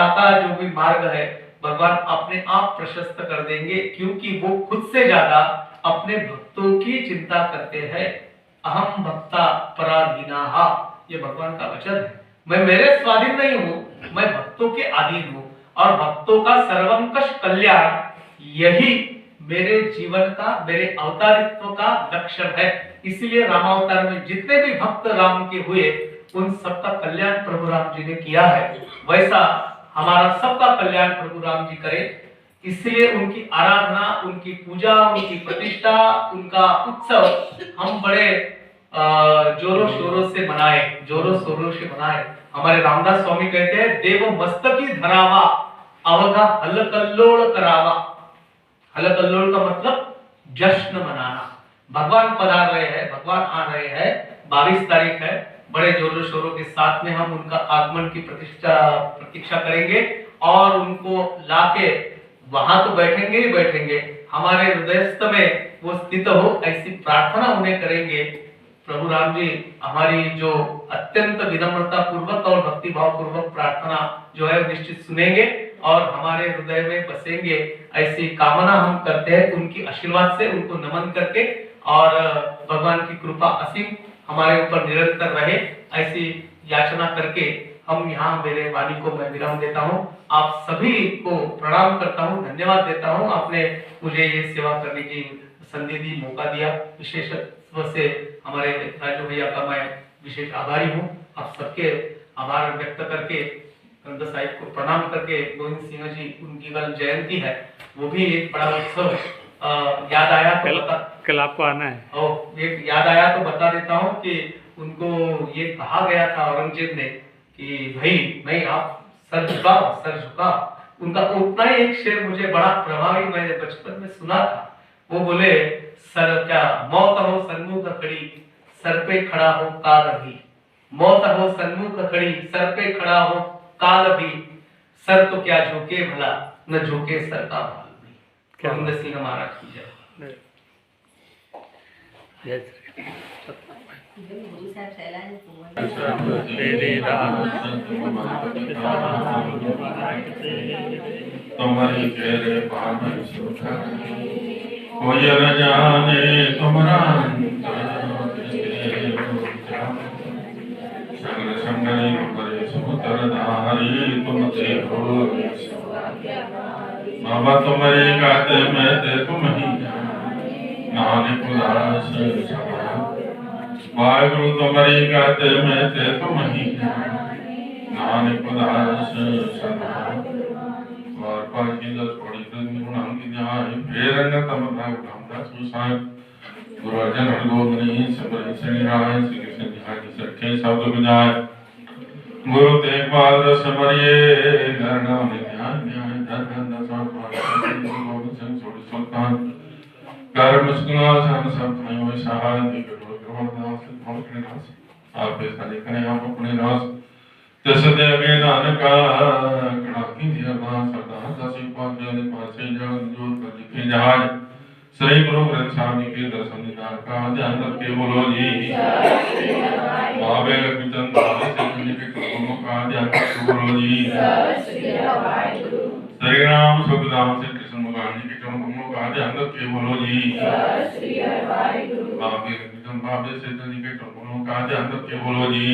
का जो भी मार्ग है, भगवान अपने आप प्रशस्त कर देंगे, क्योंकि वो खुद से ज्यादा अपने भक्तों की चिंता करते हैं। अहम भक्ता पराधीनाः, ये भगवान का वचन है। मैं मेरे स्वाधीन नहीं हूं, मैं भक्तों के अधीन हूं, और भक्तों का सर्वंकष कल्याण यही मेरे जीवन का, मेरे अवतारित्व का लक्षण है। इसीलिए रामावतार में जितने भी भक्त राम के हुए उन सबका कल्याण प्रभु राम जी ने किया है, वैसा हमारा सबका कल्याण प्रभु राम जी करे। इसलिए उनकी आराधना, उनकी पूजा, उनकी प्रतिष्ठा, उनका उत्सव हम बड़े जोरों शोरों से मनाए, जोरों शोरों से मनाए। हमारे रामदास स्वामी कहते हैं, देव मस्तकी धरावा अवगा हलकल्लोल करावा। हलकल्लोल का मतलब जश्न मनाना। भगवान पधार रहे हैं, भगवान आ रहे हैं, 22 तारीख है, बड़े जोरों शोरों के साथ में हम उनका आगमन की प्रतीक्षा करेंगे और उनको लाके वहां तो बैठेंगे ही बैठेंगे, हमारे हृदयस्थ में वो स्थित हो ऐसी प्रार्थना उन्हें करेंगे। प्रभु राम जी हमारी जो अत्यंत विनम्रता पूर्वक और भक्ति भाव पूर्वक प्रार्थना जो है निश्चित सुनेंगे और हमारे हृदय में बसेंगे, ऐसी कामना हम करते हैं उनकी आशीर्वाद से, उनको नमन करके। और भगवान की कृपा असीम हमारे ऊपर निरंतर रहे, ऐसी याचना करके हम यहाँ मेरे वाणी को मैं विराम देता हूँ। आप सभी को प्रणाम करता हूँ, धन्यवाद देता हूँ, आपने मुझे ये सेवा करने की संधि दी, मौका दिया। विशेष रूप से हमारे राजू भैया का मैं विशेष आभारी हूँ। आप सबके आभार व्यक्त करके कंद साहिब को प्रणाम करके, गोविंद सिंह जी उनकी कल जयंती है, वो भी एक बड़ा उत्सव याद आया तो कल आपको आना है। और एक याद आया तो बता देता हूँ कि उनको ये कहा गया था औरंगजेब ने कि भाई नहीं आप सर झुका। उनका उतना ही एक शेर मुझे बड़ा प्रभावी, मैंने बचपन में सुना था। वो बोले सर क्या मौत हो सन्मुख खड़ी, सर पे खड़ा हो काल भी, मौत हो सन्मुख खड़ी, सर पे खड़ा हो काल भी, सर तो क्या झुके भला, न झुके सर का भाल भी। गोविंद सिंह महाराज की जय। तुम्हारी फेरे पावन सुखा कोई न जाने तुम्हारा संग संगरी करे समुद्र धारी तुम से हो बाबा तुम्हारी गाते में ते तुम ही नानक उदास वाहिगुरु तुम्हारी गाते में ते तुम ही नानक उदास सदा और पांच की 10 पौड़ी तक गुणां की न्याय फेरंग तम भाग धामता सुसान गुरु अर्जन हरगोविंद सबरी श्री राय श्री कृष्ण ध्यान की सच्चे शब्द गुजाय गुरु तेग बहादुर समरिये गणना में ध्यान न्याय धन दसान गोविंद सिंह सोड़ी सुल्तान कर्म सुना सन सब थाई हुए सहाय दिगड़ ग्रहदास भोलनास आप सारे करें आप अपने नास जैसे देवे नानक कड़ाकी दिया सदा दसी पांचों पांचे जन जोत कर लिखे जहाज श्री गुरु ग्रंथ साहब जी के दर्शन दीदार का ध्यान रखे बोलो जी बाबे लक्ष्मीचंद बाबे से जी के कर्मों का ध्यान रखे बोलो जी श्री राम सुखदाम से कृष्ण भगवान जी के कर्मों का ध्यान रखे बोलो जी बाबे लक्ष्मीचंद बाबे से जी के कर्मों का ध्यान रखे बोलो जी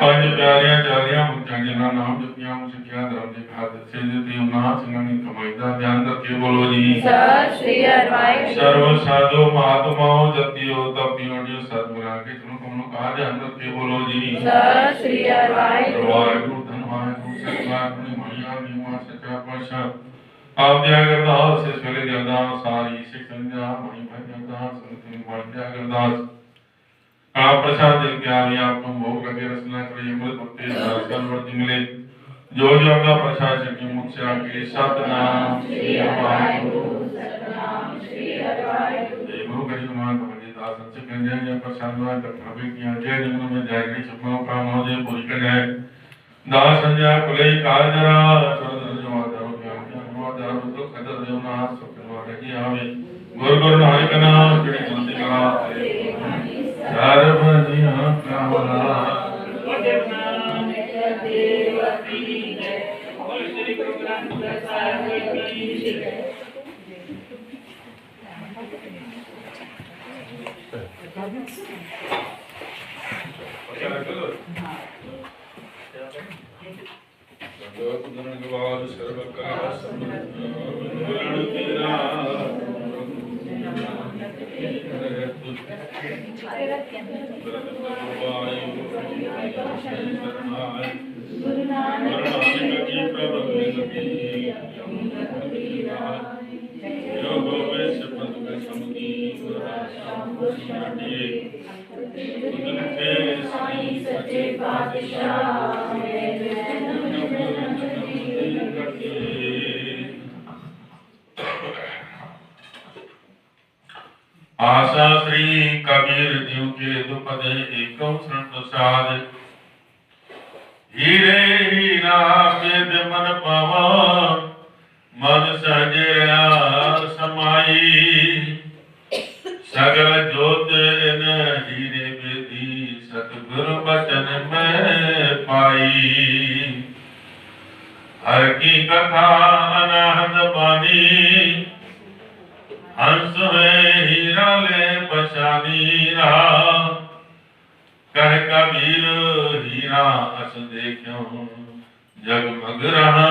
पंच प्यारियां चारियां मुक्तियां जिन्ना नाम जपिया मुझे धर्म के खाते से देती हूं ना सिंगानी कमाईदा ध्यान रखे बोलो जी सर्व साधु महात्माओं जतियो तपियो जो सद्गुणा के तुमको का ध्यान रखे बोलो जी वाहिगुरु धन्यवाद सतवार मैया निवास सच्चा पातशाह आप त्यागरदास से स्वर्ग त्यागदास सारी शिक्षण जा मणि भाई त्यागदास संतन भाई त्यागरदास आप प्रसाद दे के आवे आपको भोग लगे रसना करे अमृत भक्ति दर्शन वर्ति मिले जो जो आपका प्रसाद की मुख से आके सतनाम श्री वाहिगुरु सतनाम श्री वाहिगुरु गुरु करी मान भगवान दास सच्चे कंजन या प्रसाद द्वारा तत्काल की जय जन्म में जय गणेश अपना काम हो जाए पूरी कर जाए दास संजय कुले काल जरा चरण जवादा ज्ञान जवादा दुख खदर देवना सुखवा रही आवे गुरु गुरु नानक नाम श्री संत कला सर्वजिया कामना आशा श्री कबीर जीव के दुपद एकम शरण प्रसाद हीरे हीरा वेद मन पावा मन सहजया समाई सगल जोत इन हीरे बेदी सतगुरु बचन में पाई हर की कथा अनहद बानी हंस में हीरा ले पशानी रहा कह कबीर हीरा अस देखो जगमग रहा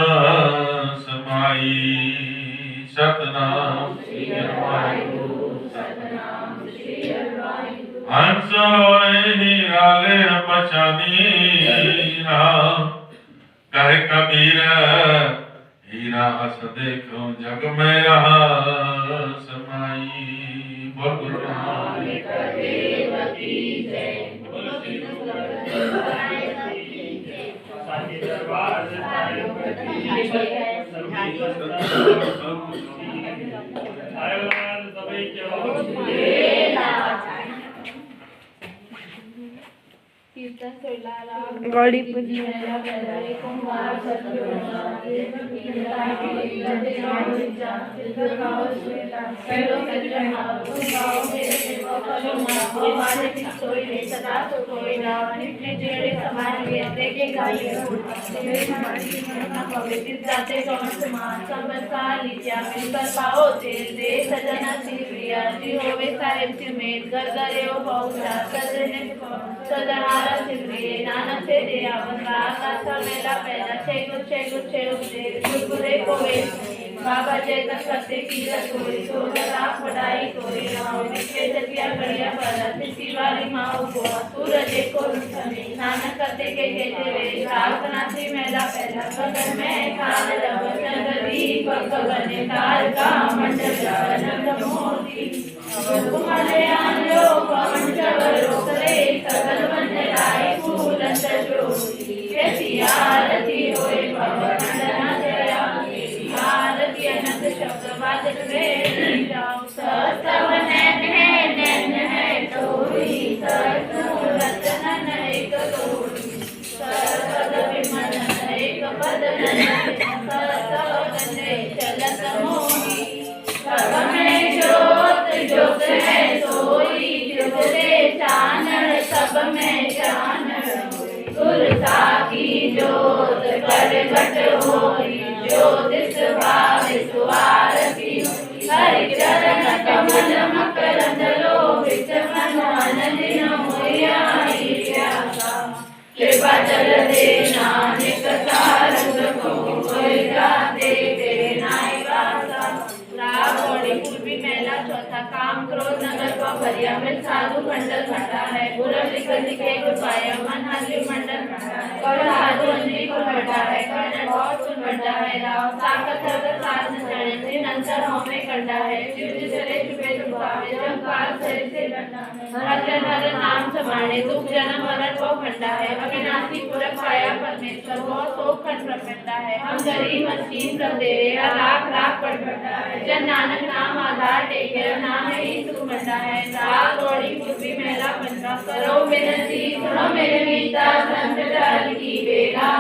समाई सतनाम श्री वाहिगुरु सतनाम श्री वाहिगुरु हंस होए हीरा ले पशानी रहा कह कबीर हीरा अस देखो जग में रहा समाई बोल गुरु नानक देव की जय बोल श्री गुरु नानक की जय साचे दरबार साहिब की जय आयोलाल सबै के गौड़ी नानक से दे आवता मेला पैदा गुरगुरे को बाबा जय करते की रसोई तो राख बढ़ाई कोई नाव विखे जतिया बढ़िया बड़ा सिसी वाली माओ को सूरज को नानक करते के कहते वे प्रार्थना से मेला पैदा बगल में काल रव चंद्री पग बने कार का मंडल नंद मोती कुमारे आलो पवन चवरो करे सकल बंदे लाई फूल सजो कैसी आरती होए पवन नंदना जया आरती अनंत शब्द वादन में जाओ सस्तवन है तोरी सरसूरत नन एक तोरी सरपद विमन एक पद चलत मोही सब में ज्योत है सोई ज्योत से चानन सब में चानन तुलसा की ज्योत प्रगट होई ज्योतिष भाव सुआरती हरि चरण कमल मकरंद लोभित मन आनंदिन मोया प्यासा कृपा जल दे नानक सारंग को कोई जाते तेरे नाई वासा रावणी पूर्वी मेला चौथा काम क्रोध नगर को भरिया में साधु मंडल घटा है बुरा लिखन लिखे कृपाया मन हरि मंडल घटा है और साधु अंजलि को घटा है कर्ण बहुत सुन घटा है राव साकत सर्व साधन चढ़े दिन अंतर हो में कंडा है शिव जी चले छुपे छुपावे जब काल शरीर से डंडा हर हर नाम समाने दुख जन्म मरण को खंडा है अविनाशी पुरख पाया परमेश्वर वो सो खंड प्रकटा है हम गरीब मसीन प्रभ देवे लाख लाख पढ़ घटा है जन नानक नाम आधार टेके नाम ही सुख मंडा है रात गौड़ी पूर्वी मेला पंद्रह करो विनती सुनो मेरे मीता संत डाल की बेला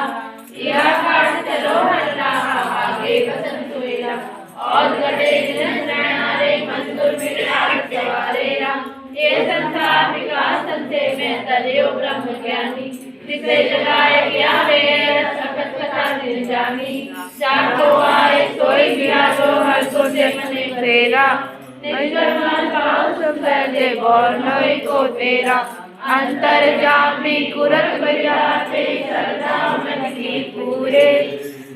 यह काट चलो हर रहा आगे वसन सोएला और गड़े रे मंदुर विराट सवारे राम ये संसार विकास संते में तदेव ब्रह्म ज्ञानी जिसे जगाए क्या वे सकत कथा दिल जानी जाको आए सोई विराजो हर को मने तेरा निगर मन पाओ सब फैले बोल नई को तेरा अंतर जामी कुरत बजाते सदा मन की पूरे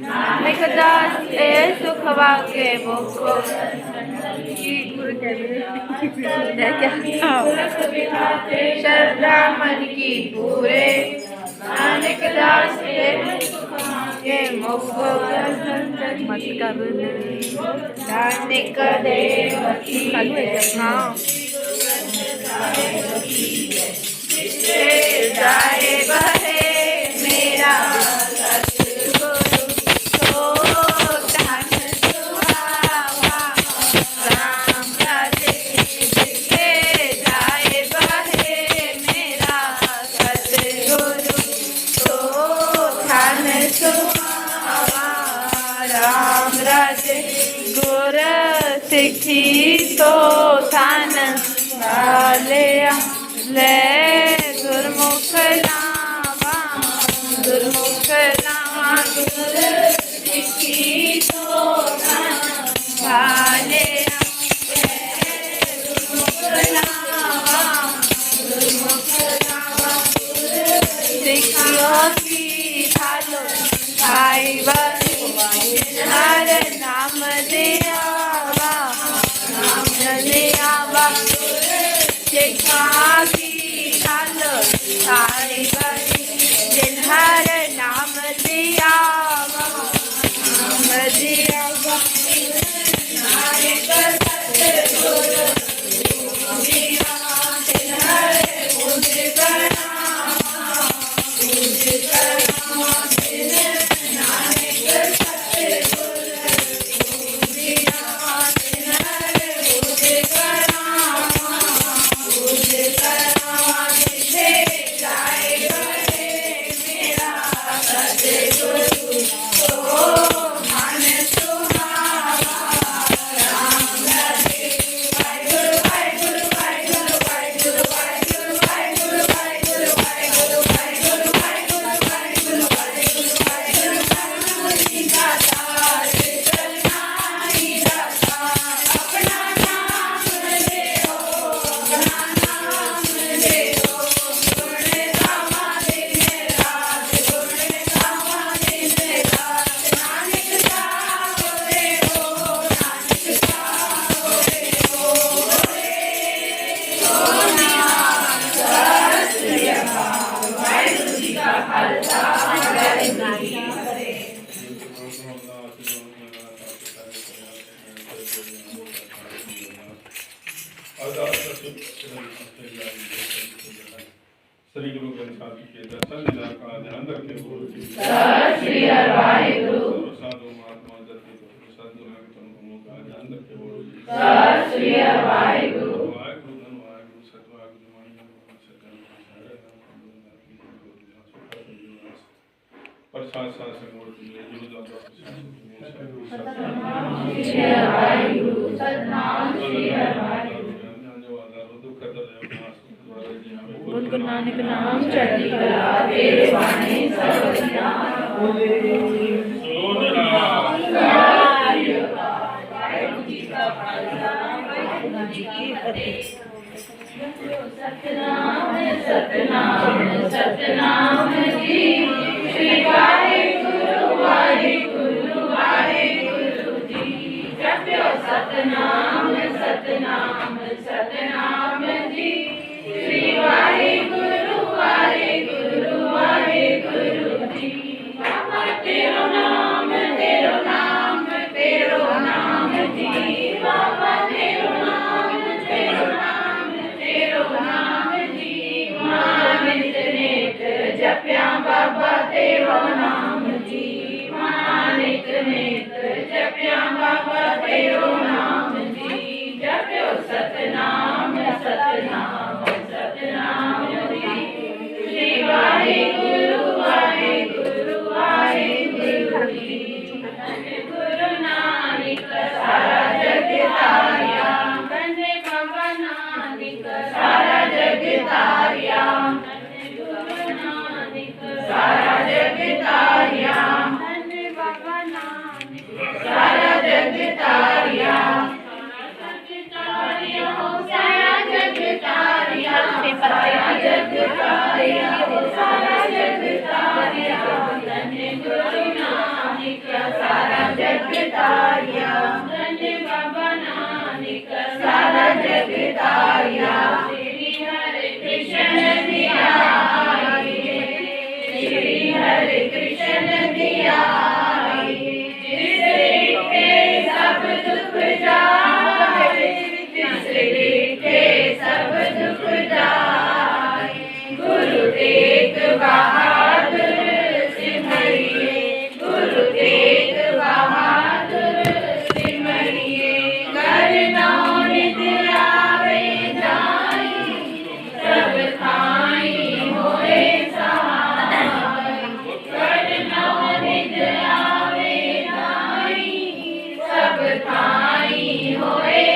नानक दास ए सुख वाके मुखो श्रद्धा मन की पूरे नानक दास के मुखो मत कर नानक देव की जाए बहे मेरा तो थान वाले ले गुरमुख लावा गुरमुख लावा गुर सिखी तो थान वाले गुरमुख लावा सिखियो की थालो भाई हर नाम दिया सिखा की थाल साई जिन्हर नाम दिया नाम दिया श्री गुरु ग्रंथ साहिब जी के दर्शन दीदार का ध्यान रखें। गुरु जी श्री वाहिगुरु साधु महात्मा जति साधु नाम तनु का ध्यान रखें। गुरु जी श्री वाहिगुरु वाहिगुरु धन वाहिगुरु सतवाहिगुरु माई सतन प्रसाद शासन मूर्ति गुरु दाता सतनाम श्री वाहिगुरु सतनाम श्री वाहिगुरु बोल गुरु नानक नाम चढ़ती कला तेरे बाणी सब सतनाम सतनाम सतनाम जी श्री वाहिगुरु वाहिगुरु वाहिगुरु जी जपो सतनाम सतनाम सतनाम जी श्री वाहिगुरु वाहिगुरु वाहिगुरु जी बाबा तेरो नाम जी बाबा तेरो नाम जी मानित नेत जप्या बाबा तेरो नाम जी मानित नेत जप्या बाबा तेरो नाम जी जप्यो सतनाम सतनाम सतनाम जी श्री वाहिगुरु वाहिगुरु वाहिगुरु जी गुरु नानक सारा जग तारिया बने बाबा नानक सारा जग तारिया गुरु नानक सारा जग तारिया बने बाबा नानक सारा जग तारिया सारा जग तारिया सारा जग तारिया सारा जग तारिया धन्य गुरु नानक सारा जग तारिया धन्य बाबा नानक सारा जग तारिया श्री हरे कृष्ण दिया श्री हरे कृष्ण दिया जिससे सब दुख जाए जिससे सब दुख जाए गुरु तेग बहादुर सिमरिए गुरु तेग बहादुर सिमरिए करना नित आवे जाई सब थाई होए सहाय करना नित आवे जाई सब थाई होए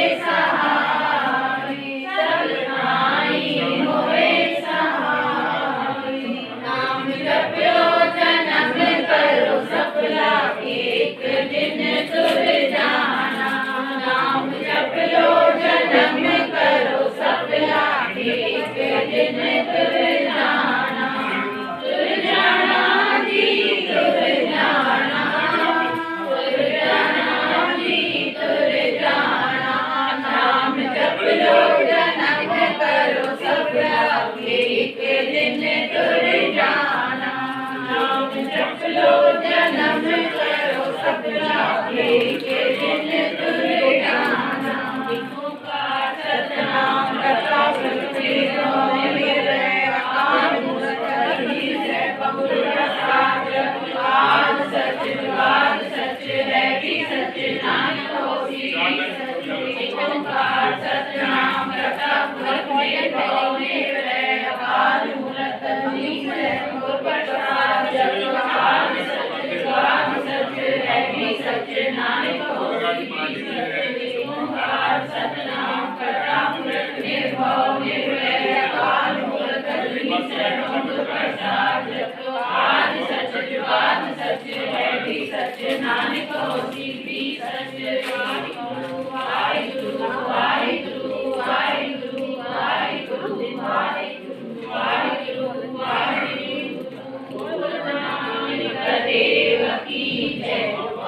देव की जय।